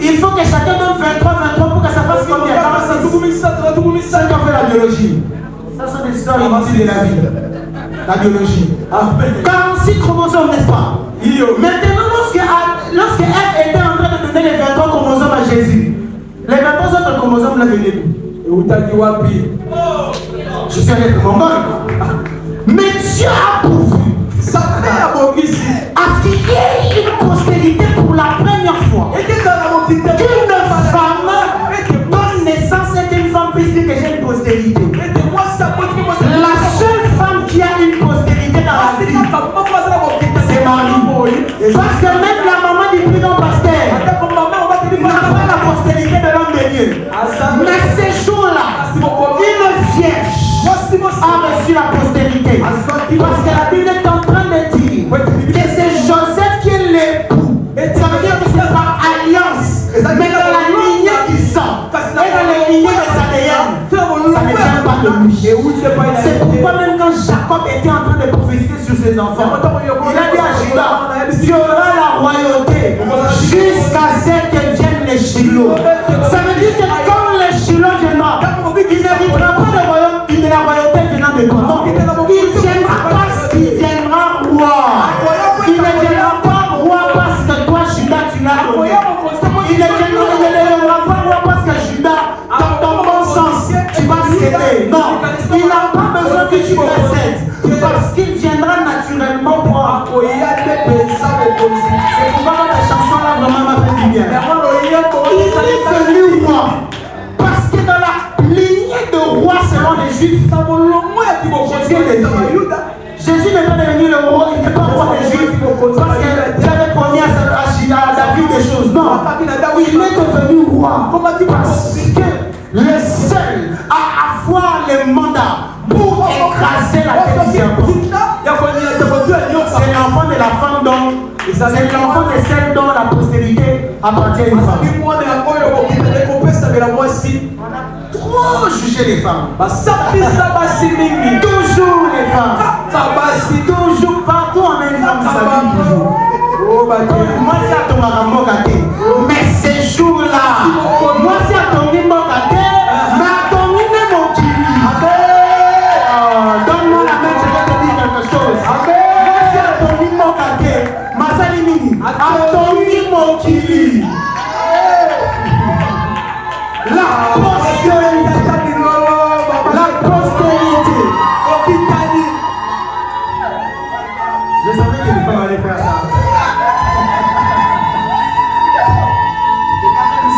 il faut que chacun donne 23 pour que ça fasse combien? C'est qu'on fait la biologie. Ça sont des histoires inutiles de la vie. La biologie. 46 chromosomes, n'est-ce pas? Maintenant, lorsque Ève était en train de donner les 23 chromosomes à Jésus, les 23 autres chromosomes là venaient d'où? Je suis allé pour mon mari. Mais Dieu a pourvu à ce qu'il y ait une postérité pour la première fois. Qu'une femme donne naissance et qu'une femme puisse dire que j'ai une postérité. La seule femme qui a une postérité dans la vie, c'est Marie. Parce que même la maman du plus grand pasteur n'a pas la postérité de l'homme de Dieu. Mais ces jours-là, une vierge a reçu la postérité. Parce que la Bible est en train de dire que c'est Joseph qui est l'époux. Ça veut dire que c'est par alliance. Mais dans la lignée prophétisé sur ses enfants. Il a dit à Judas, tu auras la royauté jusqu'à ce que viennent les Shiloh. Ça veut dire que comme les Shiloh viendra, il n'héritera pas de royaume, de la royauté venant de toi. Non, il viendra parce qu'il viendra roi. Il ne viendra pas roi parce que toi, Judas, tu l'as donné. Il ne viendra pas roi parce que Judas, dans ton bon sens, tu vas céder. Non, il n'a pas besoin que tu le cèdes. Parce qu'il viendra naturellement roi. C'est pourquoi la chanson là vraiment m'a fait du bien. Il est venu roi. Parce que dans la lignée de roi selon les Juifs, Jésus n'est pas devenu le roi, il n'est pas roi des Juifs parce qu'il avait promis à David des choses. Non, il est devenu roi parce que le seul à avoir le mandat pour écraser la tête du serpent, c'est l'enfant de la femme dont c'est l'enfant de celle dont la postérité appartient à une femme. On a trop jugé les femmes. Toujours les femmes. Toujours partout on a une femme qui s'habille toujours. Moi c'est à ton gâté. Mais ces jours-là, moi c'est à ton gâté. Mais à ton mon qui. Donne-moi la main, je vais te dire quelque chose. Moi c'est à ton gâté. Ma salimini. À ton mon qui. La postérité. La postérité. Je savais que les femmes allaient faire ça.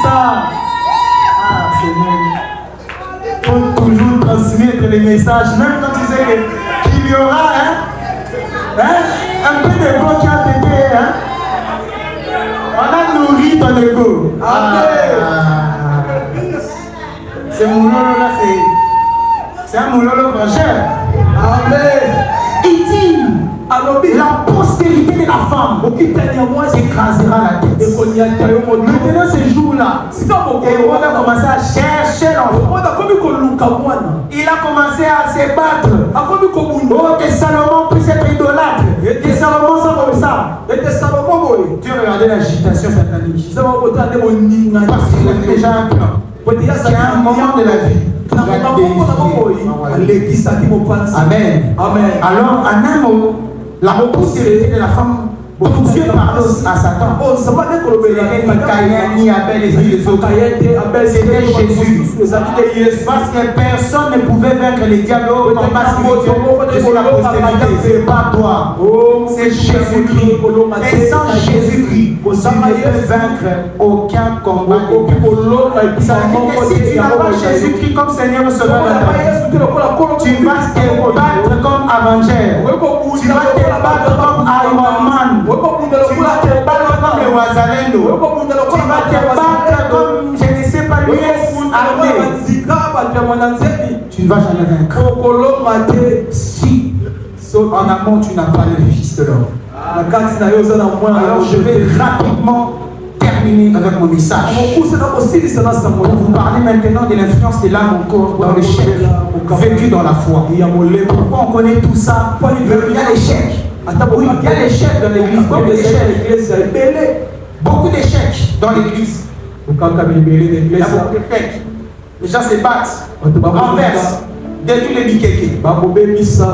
Ça. Ah, Seigneur. Il faut toujours transmettre les messages, même quand tu sais qu'il y aura un peu d'ego qui a pété. On a nourri ton ego. C'est moulolo là, c'est un moulolo frangeur. Amen. Il dit, la postérité de la femme écrasera la tête. Maintenant ce jour-là, et on a commencé à chercher l'enfant. Il a commencé à se battre. Oh, que Salomon puisse être idolâtre. Que Salomon soit comme ça. Tu as regardé l'agitation satanique. Parce qu'il avait déjà un plan. Il y a un moment de la vie. Amen. Amen. Alors, en un mot, la postérité de la femme, Dieu parle à Satan. C'était ni Caïn, ni Abel, ni les autres. C'était Jésus. Parce que personne ne pouvait vaincre les diables au combat spirituel. C'est la postérité, c'est pas toi. C'est Jésus-Christ. Et sans Jésus-Christ, tu ne peux vaincre aucun combat. Ça veut dire que si tu n'as pas Jésus-Christ comme Seigneur Sauveur de ta vie, tu vas te battre comme Avenger. Tu vas te battre comme Iron Man. Tu vas te battre comme le Wazalendo. Tu vas te battre comme, je ne sais pas, l'US armée. Tu ne vas jamais vaincre. Si en amont tu n'as pas le Fils de l'homme. Alors je vais rapidement terminer avec mon message. Pour vous parler maintenant de l'influence de l'âme encore dans l'échec vécu dans la foi. Pourquoi on connaît tout ça? Il y a l'échec. Oui, il y a l'échec dans l'église. Beaucoup d'échecs dans l'église. Il y a beaucoup d'échecs. Les gens se battent, renversent, détruisent les bikékés.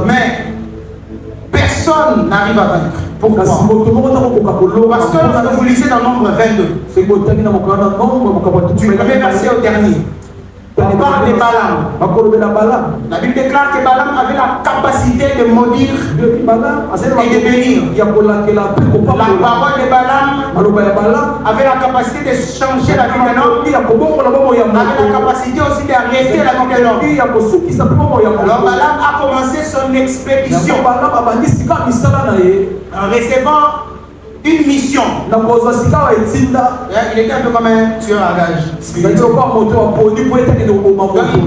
Mais personne n'arrive à vaincre. Pourquoi? Parce que lorsque vous lisez dans Nombre 22, tu peux passer au dernier. On parle de Balaam. La Bible déclare que Balaam avait la capacité de maudire et de bénir. La parole de Balaam avait la capacité de changer la vie d'un homme. Avait la capacité aussi d'arrêter la vie d'un homme. Alors Balaam a commencé son expédition en recevant une mission. Il était un peu comme un tueur à gage. Donc il peut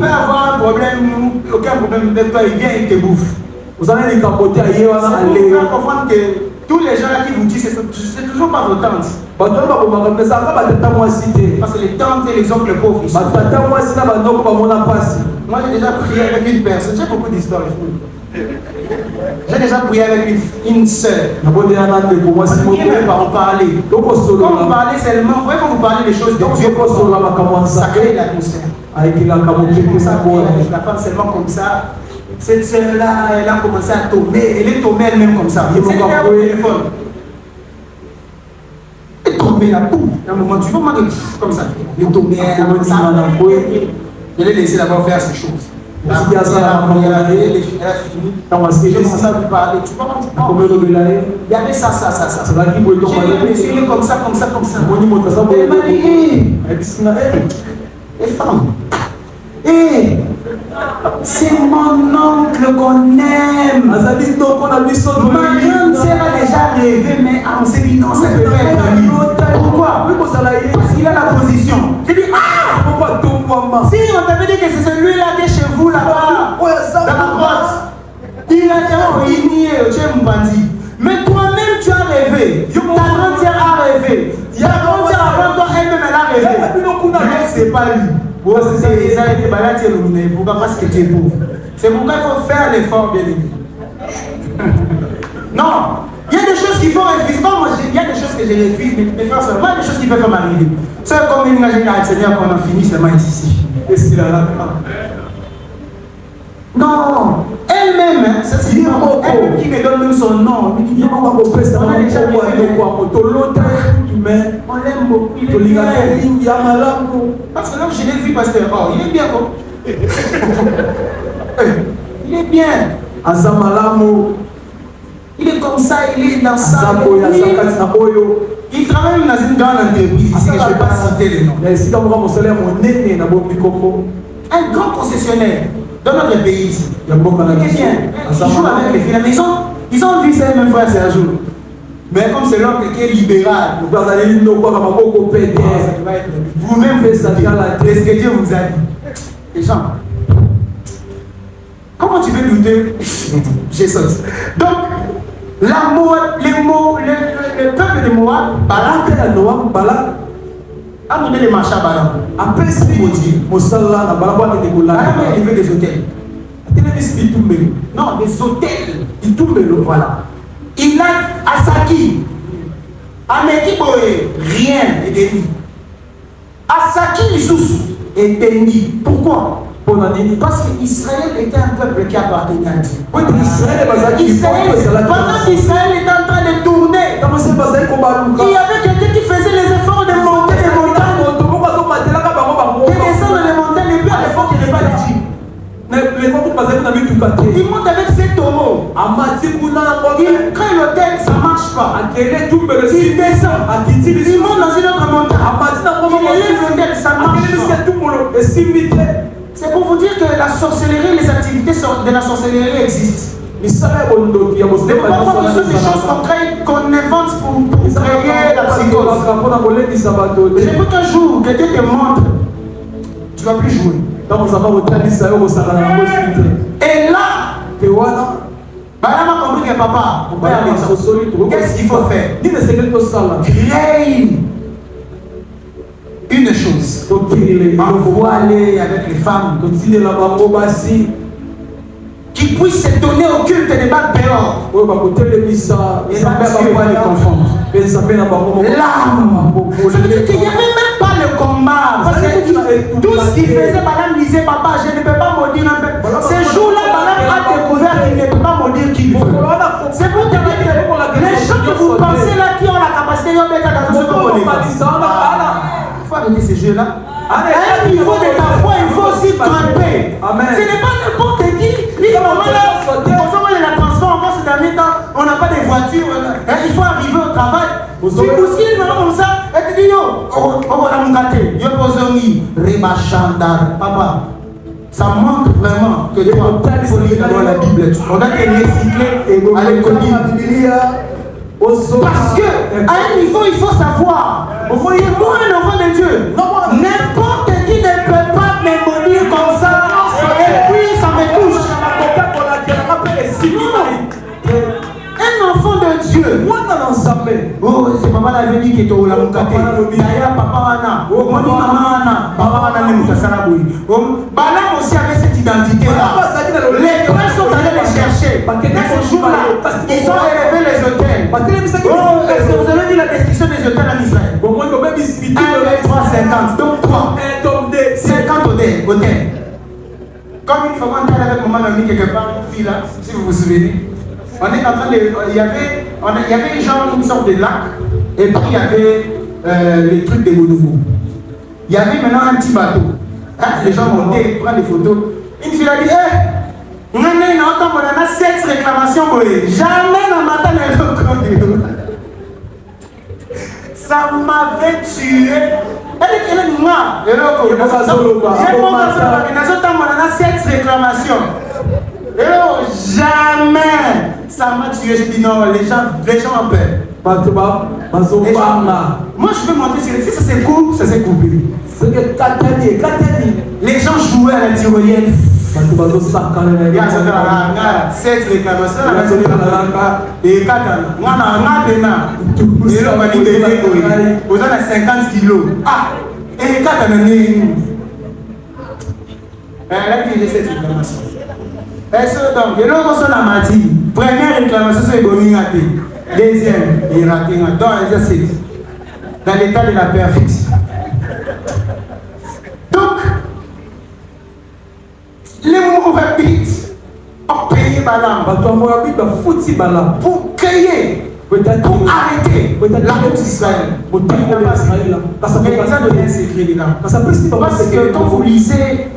avoir un problème, aucun problème de toi, il vient et il te bouffe. Vous allez comprendre que tous les gens là qui vous disent c'est toujours pas vos tantes. Parce que les tantes et les oncles pauvres ici. Moi j'ai déjà prié avec une personne, j'ai beaucoup d'histoires. J'ai déjà prié avec une sœur. Quand vous parlez seulement, vous voyez quand vous parlez des choses de Dieu, ça crée l'atmosphère. La femme seulement comme ça. Cette sœur-là, elle a commencé à tomber. Elle est tombée elle-même comme ça. Elle est tombée là, boum. À un moment, tu vois, comme ça. Elle est tombée comme ça. Je l'ai laissé d'abord faire ces choses. Elle a fini. J'ai commencé à lui parler. Tu vois comment tu parles? Il y avait ça. J'ai laissé comme ça. Elle m'a dit, les femmes. C'est mon oncle qu'on aime. Ma grande sœur a déjà rêvé, mais on s'est dit non, ça peut être lui. Pourquoi? Parce qu'il a la position. J'ai dit, si on t'avait dit que c'est celui-là qui est chez vous là-bas, dans la grotte, il a déjà réuni, mais toi-même tu as rêvé. Ta grande sœur a rêvé. Ta grande sœur avant toi elle-même elle a rêvé. Mais c'est pas lui. Parce que tu es pauvre. C'est pourquoi il faut faire l'effort, bien aimé. Non, il y a des choses qu'il faut refuser. Il y a des choses que je refuse, mais mes frères, il y a des choses qui peuvent m'arriver. C'est comme une imagine Seigneur qu'on a fini seulement ici. Non, elle-même, c'est elle qui me donne même son nom. On l'aime beaucoup, il est bien. Parce que là, je l'ai vu, pasteur. Oh, il est bien, quoi. Il est bien. Il est comme ça, il est dans ça. Il travaille dans une grande entreprise ici, je ne vais pas citer les noms. Un grand concessionnaire dans notre pays ici. Il est bien. Il joue avec les filles. Mais ils ont vu ça même fois, c'est un jour. Mais comme c'est l'homme qui est libéral, vous-même faites ça, c'est ce que Dieu vous a dit. Les gens, comment tu veux douter? Jésus. Donc, le peuple de Moab, Balak, a donné les marchés à Balak. Après ce qu'il dit, Balak a élevé des hôtels. Non, des hôtels. Voilà. Il a Asaki, Amekiboé, rien n'est béni. Asaki Issous est béni. Pourquoi? Parce qu'Israël était un peuple qui appartenait à Dieu. Pendant qu'Israël était en train de tourner, il y avait quelqu'un qui faisait les efforts de monter les montagnes, de descendre les montagnes, et puis à l'époque il n'y avait pas de Dieu. Il monte avec ses taureaux. Il crée l'hôtel, ça ne marche pas. Il descend. Il monte dans une autre montagne. Il élève l'hôtel, ça ne marche pas. C'est pour vous dire que la sorcellerie, les activités de la sorcellerie existent. C'est pourquoi ce sont des choses qu'on invente pour créer la psychose. Je veux qu'un jour, que Dieu te montre, tu ne vas plus jouer. Et là, Balaam a compris que papa, qu'est-ce qu'il faut faire? Créer une chose. Envoie-les avec les femmes qui puissent se donner au culte des bacs dehors. Et là, Dieu va les confondre. L'âme. Ça veut dire qu'il n'y avait même pas le combat. Parce que tout ce qu'il faisait, Balaam disait, papa, je ne peux pas maudire un peu. Ce jour-là, Balaam a découvert qu'il ne peut pas maudire qui veut. C'est pour te dire que les gens que vous pensez là qui ont la capacité, ils ont des arrêter ces jeux-là. À un niveau de ta foi, il faut aussi tromper. Ce n'est pas n'importe qui. Il y a un moment là, la transport, encore ces derniers temps, on n'a pas de voiture. Il faut arriver au travail. Tu bouscules comme ça, et tu dis yo, on va nous gâter. Yo posons-y, Rebachanda, papa. Ça montre vraiment que Dieu faut lire dans la Bible. On a été recyclé à l'école. Parce que à un niveau, il faut savoir. Moi, un enfant de Dieu. N'importe qui ne peut pas me maudire comme ça. Et puis ça me touche. Un enfant de Dieu. Oh, c'est papa l'avait dit que tu as mukate. D'ailleurs, papa Anna. Oh, maman papa Anna ne mukasara boui. Balaam aussi avait cette identité là. Les frères sont allés les cherché. Mais ce jour-là, ils ont élevé les hôtels. Oh, est-ce que vous avez vu la description des hôtels en Israël? 1, 2, 3, 50. Donc 3. 50 hôtels. Comme une fois, on était avec maman Noémie quelque part, une fille là, si vous vous souvenez. On est en train de. Il y avait genre une sorte de lac, et puis il y avait les trucs de Bonobo. Il y avait maintenant un petit bateau. Hein, les gens montaient, prennent des photos. Une fille a dit, on a 7 réclamations. Jamais dans ma tête, ça m'avait tué. Elle est noire. On a 7 réclamations. Jamais. Ça m'a tué. Je dis non, les gens ont peur. Moi je peux montrer si ça c'est cool, ça c'est coupé. Les gens jouaient à la tyrolienne. Il y a 7 réclamations. Et 4 vous avez 50 kilos. Ah, et 4 elle a dit 7 réclamations. Donc, il y a une première réclamation, c'est Gominate. Deuxième, il a raté. Donc, dans l'état de la perfection. Donc, les Mourabites ont payé Balaam pour créer, pour arrêter la route d'Israël. Parce que ça devient un secret dedans. Parce que quand vous lisez,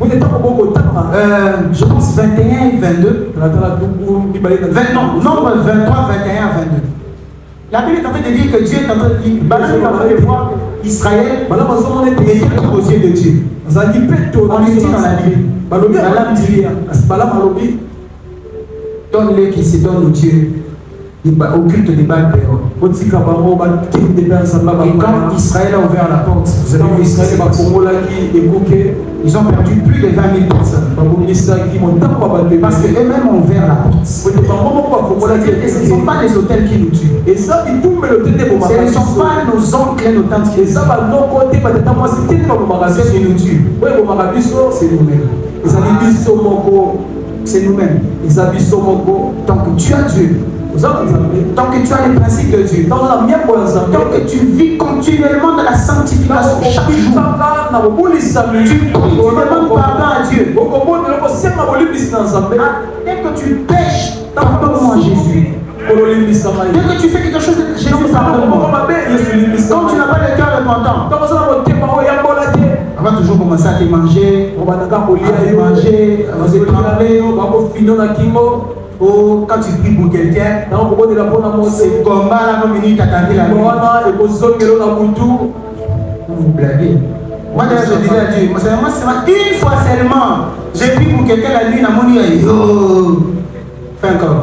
je pense 21 et 22, nombre 23, 21 à 22. La Bible est en train de dire que Dieu est en train de dire, Balaam est en train de voir Israël est aux yeux de Dieu. On le dit dans la Bible. Balaam dit, donne-le qui se donne au Dieu. Au culte des Baal Péor. Et quand Israël a ouvert la porte, vous avez vu Israël, ils ont perdu plus de 20 000 personnes. Parce qu'eux-mêmes ont ouvert la porte. Ce ne sont pas les hôtels qui nous tuent. Ce ne sont pas nos oncles et nos tantes qui nous tuent. C'est nous-mêmes. C'est nous-mêmes. Tant que tu as Dieu, tant que tu as les principes de Dieu, tant que tu vis continuellement dans la sanctification chaque jour, tu demandes pardon à Dieu. Dès que tu pêches, pardonne-moi Jésus. Dès que tu fais quelque chose, Jésus pardonne-moi. Quand tu n'as pas le cœur repentant, on va toujours commencer à te manger, à te trembler. Oh, quand tu pries pour quelqu'un, c'est combat là, comme une t'attendait la nuit. Vous blaguez. Moi d'ailleurs je disais à Dieu, moi c'est une fois seulement, j'ai pris pour quelqu'un la nuit, dans mon lit, yo, fais encore.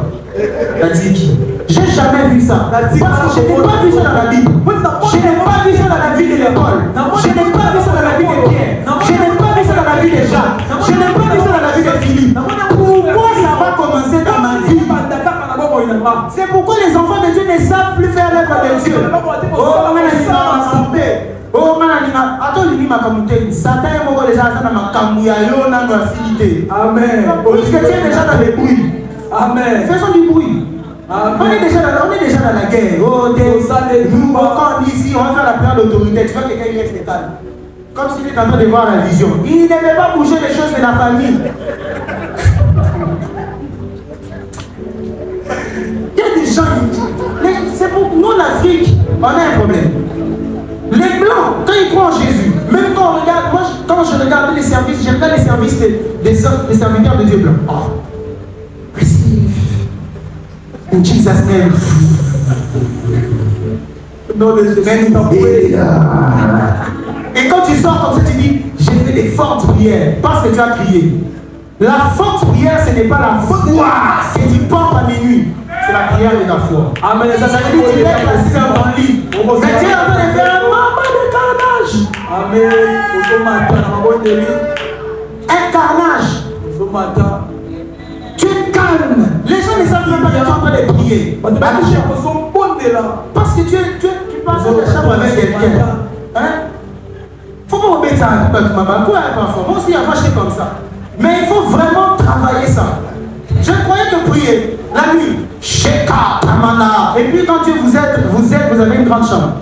T'as dit qui? J'ai jamais vu ça. Parce que je n'ai pas vu ça dans la Bible. Je n'ai pas vu ça dans la vie de l'école. Je n'ai pas vu ça dans la vie de Pierre. Je n'ai pas vu ça dans la vie de Jacques. Je n'ai pas vu ça dans la vie de Philippe. Pourquoi ça va commencer dans ma vie? C'est pourquoi les enfants de Dieu ne savent plus faire l'œuvre de Dieu. Oh, oh, attends, il dit ma communauté. Satan est mort déjà dans ma camouyayo, dans ma facilité. Amen. Puisque tu es déjà dans les bruits. Amen. Faisons du bruit. Amen. On est déjà dans la guerre. Oh, nous, quand on dit ici, on va faire la prière d'autorité. Tu vois quelqu'un qui reste calme. Comme s'il est en train de voir la vision. Il ne veut pas bouger les choses de la famille. Il y a des gens, c'est pour nous l'Afrique, on a un problème. Les Blancs, quand ils croient en Jésus, même quand on regarde, moi quand je regarde les services, j'aime bien les services des serviteurs de Dieu blanc. Oh, receive in Jesus' name. Et quand tu sors comme ça, tu dis, j'ai fait des fortes prières, parce que tu as crié. La forte prière, ce n'est pas la foi que tu portes à minuit. C'est la prière de la foi. Amen. Ça veut dire que tu lèves la ciel dans le lit. Mais tu es en train de faire un moment de carnage. Amen. Un carnage. Tu es calme. Les gens ne savent même pas que tu es en train de prier. Parce que tu passes de chambre avec quelqu'un. Hein? Faut pas oublier ça. Moi aussi, j'ai acheté comme ça. Mais il faut vraiment travailler ça. Je croyais que prier la nuit, Sheka Tamana. Et puis quand vous avez une grande chambre.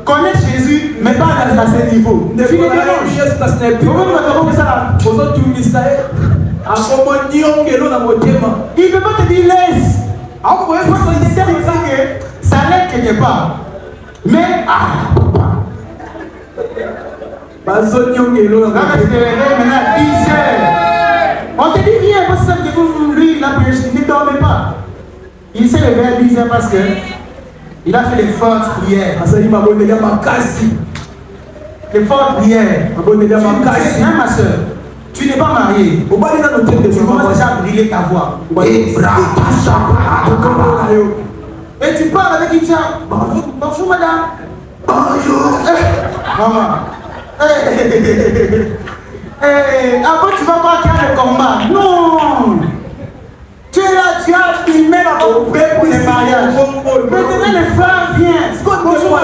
Connaître Jésus, mais pas à ce niveau. Tu ne il ne peut pas te dire laisse. Ça l'est quelque part. Mais quand je te réveille maintenant à 10 heures, on te dit viens, parce que lui, il ne dormait pas. Il s'est réveillé à 10 heures parce que il a fait des fortes prières. Les fortes prières. Ma soeur, tu n'es pas marié. Tu commences déjà à briller ta voix. Et tu parles avec une femme. Bonjour madame. Bonjour. Maman. Après tu vas voir qu'il y a le combat. Non. Tu es là, tu as filmé la bouée pour les mariages. Maintenant les frères viennent. Bonjour,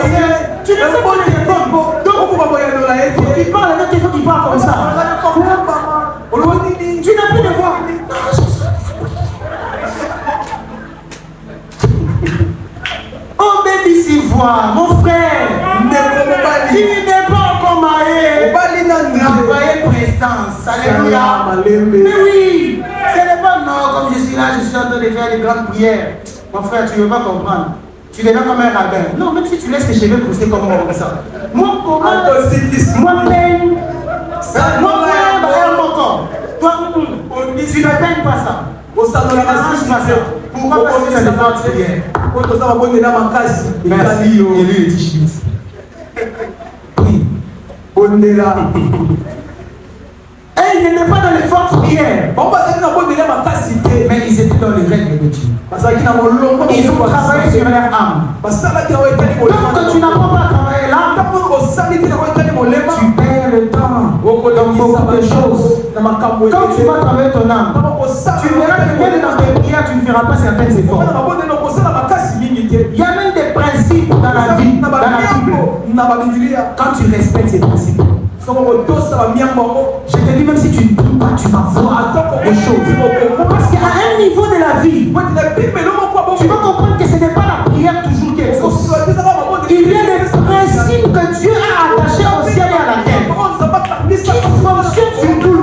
tu ne sais pas le téléphone. Donc tu parles avec quelqu'un qui parle comme ça. Tu n'as plus de voix. Oh baby, si voix, mon frère. Tu n'es pas encore marié. Envoyé pour l'instance. Alléluia. Mais oui. Ce n'est pas non, comme je suis là, je suis en train de faire des grandes prières. Mon frère, tu ne veux pas comprendre. Tu es là comme un rabbin. Non, même si tu laisses tes cheveux pousser comme ça. Moi, comment moi-même, mon corps. Toi, tu ne peines pas ça. Pourquoi parce que tu as des grandes prières? Merci, Élie et Tichis. Oui. Et ils n'étaient pas dans les fortes prières. Mais ils étaient dans les règles de Dieu. Ils ont travaillé sur leur âme. Donc tu n'apprends pas à travailler l'âme, tu perds le temps dans beaucoup de choses. Quand tu vas travailler ton âme, tu verras que même dans tes prières, tu ne feras pas certains efforts. Il y a même des principes dans la vie, dans la Bible. Quand tu respectes ces principes, je te dis, même si tu ne pries pas, tu vas voir des choses. Parce qu'à un niveau de la vie, tu vas comprendre que ce n'est pas la prière toujours quelque chose. Il y a des principes que Dieu a attachés au ciel et à la terre qui fonctionnent sur tout.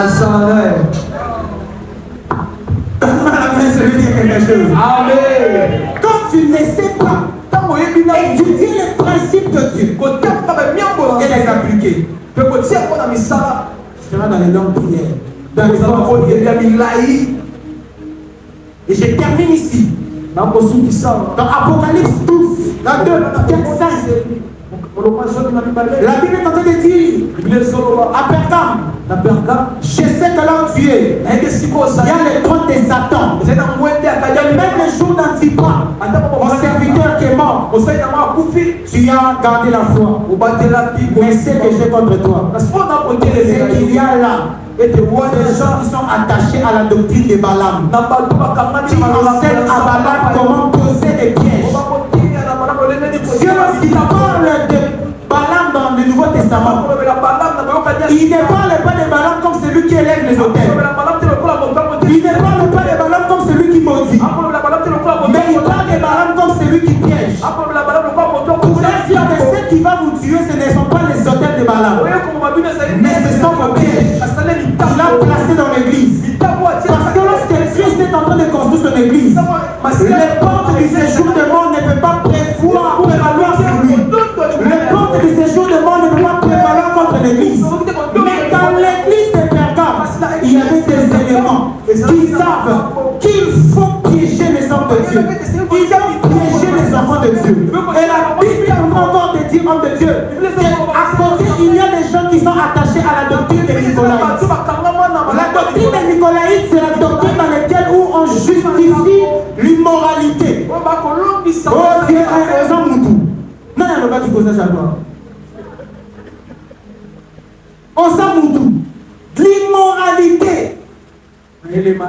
Ça veut dire quelque chose. Amen. Quand tu ne sais pas étudier les principes de Dieu et les appliquer, tu seras dans les longues prières, dans les fortes prières. Et je termine ici. Dans Apocalypse 12, dans 2, 4, 5. La Bible est en train de dire à Pergame, je sais que là où tu es, il y a le trône de Satan. Et même le jour d'Antipas, mon serviteur qui est mort, tu as gardé la foi. Mais ce que j'ai contre toi, c'est qu'il y a là des gens qui sont attachés à la doctrine de Balaam. Qui enseignent à Balaam comment poser des pièges. Dieu, lorsqu'il parle de Balaam dans le Nouveau Testament, il ne parle pas de Balaam comme celui qui élève les autels. Il ne parle pas de Balaam comme celui qui maudit. Mais il parle de Balaam comme celui qui piège. Pour leur dire que ce qui va vous tuer, ce ne sont pas les autels de Balaam, mais ce sont vos pièges. Il a placé dans l'église. Parce que lorsque Christ est en train de construire son église, les portes du séjour de mort ne peuvent pas prévaloir sur lui. Les portes du séjour de mort ne peuvent pas prévaloir contre l'église. Mais dans l'église de Pergame, il y avait des éléments qui savent qu'il faut piéger les hommes de Dieu. Ils ont piégé les enfants de Dieu. Et la Bible est encore de dire, homme de Dieu, qu'à côté, il y a des gens qui sont attachés à la doctrine des Nicolaïtes. La doctrine des Nicolaïtes, c'est la doctrine dans laquelle on justifie l'immoralité. Oh Dieu, un exemple moutou. Non, il n'y a pas qui cause ça à toi. On s'en moutou. L'immoralité.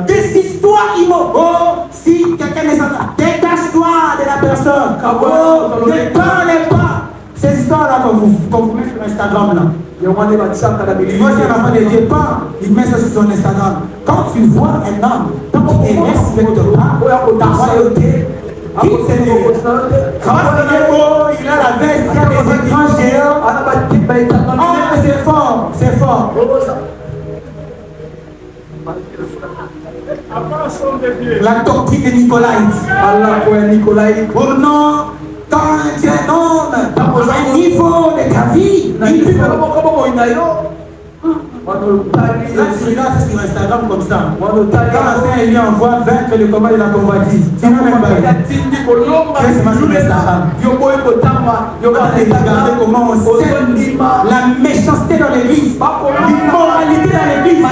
Des histoires immondes. Oh, si quelqu'un est en train, détache-toi de la personne. Oh, ne parlez pas. Ces histoires-là qu'on vous met sur Instagram là. Il voit un enfant de Dieu pas, il met ça sur son Instagram. Quand tu vois un homme, tant qu'il ne respecte pas ta royauté, il a la veste, il y a des écrans géants. Oh, c'est fort, c'est fort. La doctrine de Nicolaïte. Oh non, quand tu es un homme, au niveau de ta vie, il faut. Là, tu regardes sur Instagram comme ça. Quand l'enseignant lui envoie vaincre le combat de la convoitise, tu n'as même pas vu. Qu'est-ce que sur Instagram? Regardez comment on sème la méchanceté dans l'église, l'immoralité dans l'église.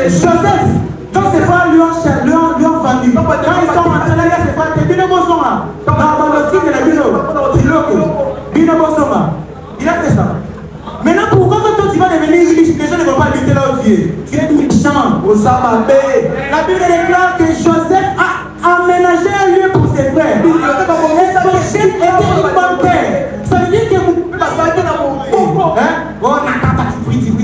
Joseph, quand ses frères lui ont vendu, quand ils sont rentrés là, ses frères étaient bien beaux là. Dans le titre de la il a fait ça. Maintenant, pourquoi quand tu vas devenir riche, les gens ne vont pas habiter là où tu es? Tu es méchant. La Bible déclare que Joseph a aménagé un lieu pour ses frères. Et Joseph était une bonne terre. Ça veut dire que vous. Oh,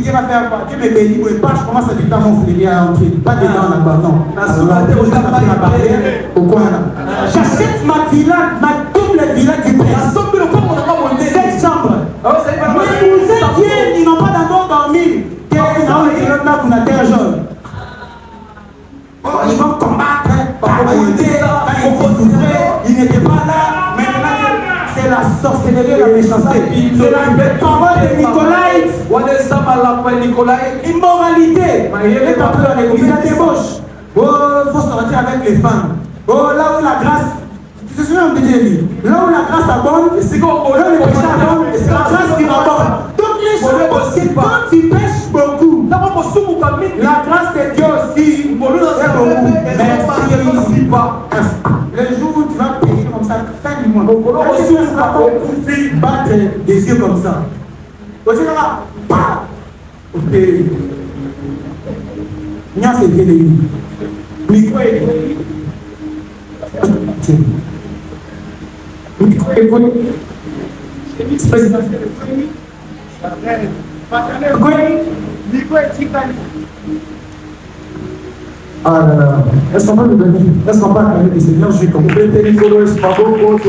Dieu va faire Dieu me bénit, je commence à dire à mon frère à entrer. Pas dedans là-bas, non. J'achète ma villa, ma double villa du prince. 7 chambres. Mais vous êtes bien, ils n'ont pas d'abord dormi. Ils vont combattre, ils n'étaient pas là. Maintenant, c'est la sorcellerie, la méchanceté. C'est la parole de Nicolaïte. Immoralité. Et quand dans l'église, il y a des débauche. Oh, il faut sortir avec les femmes. Oh, là où la grâce. Tu te souviens de Dieu? Là où la grâce abonde, c'est quand le péché abonde, c'est la grâce qui abonde. Donc les gens, c'est quand tu pêches beaucoup, la grâce de Dieu aussi est beaucoup. Mais pas. Le jour où tu vas pécher comme ça, fin du mois, tu ne seras pas battre des yeux comme ça. Tu diras, pas. Ok. Nya c'est bien les micro est ah là là, est-ce qu'on peut me donner, est-ce qu'on peut accueillir des seigneurs, je suis comme Nicolas, c'est pas beau,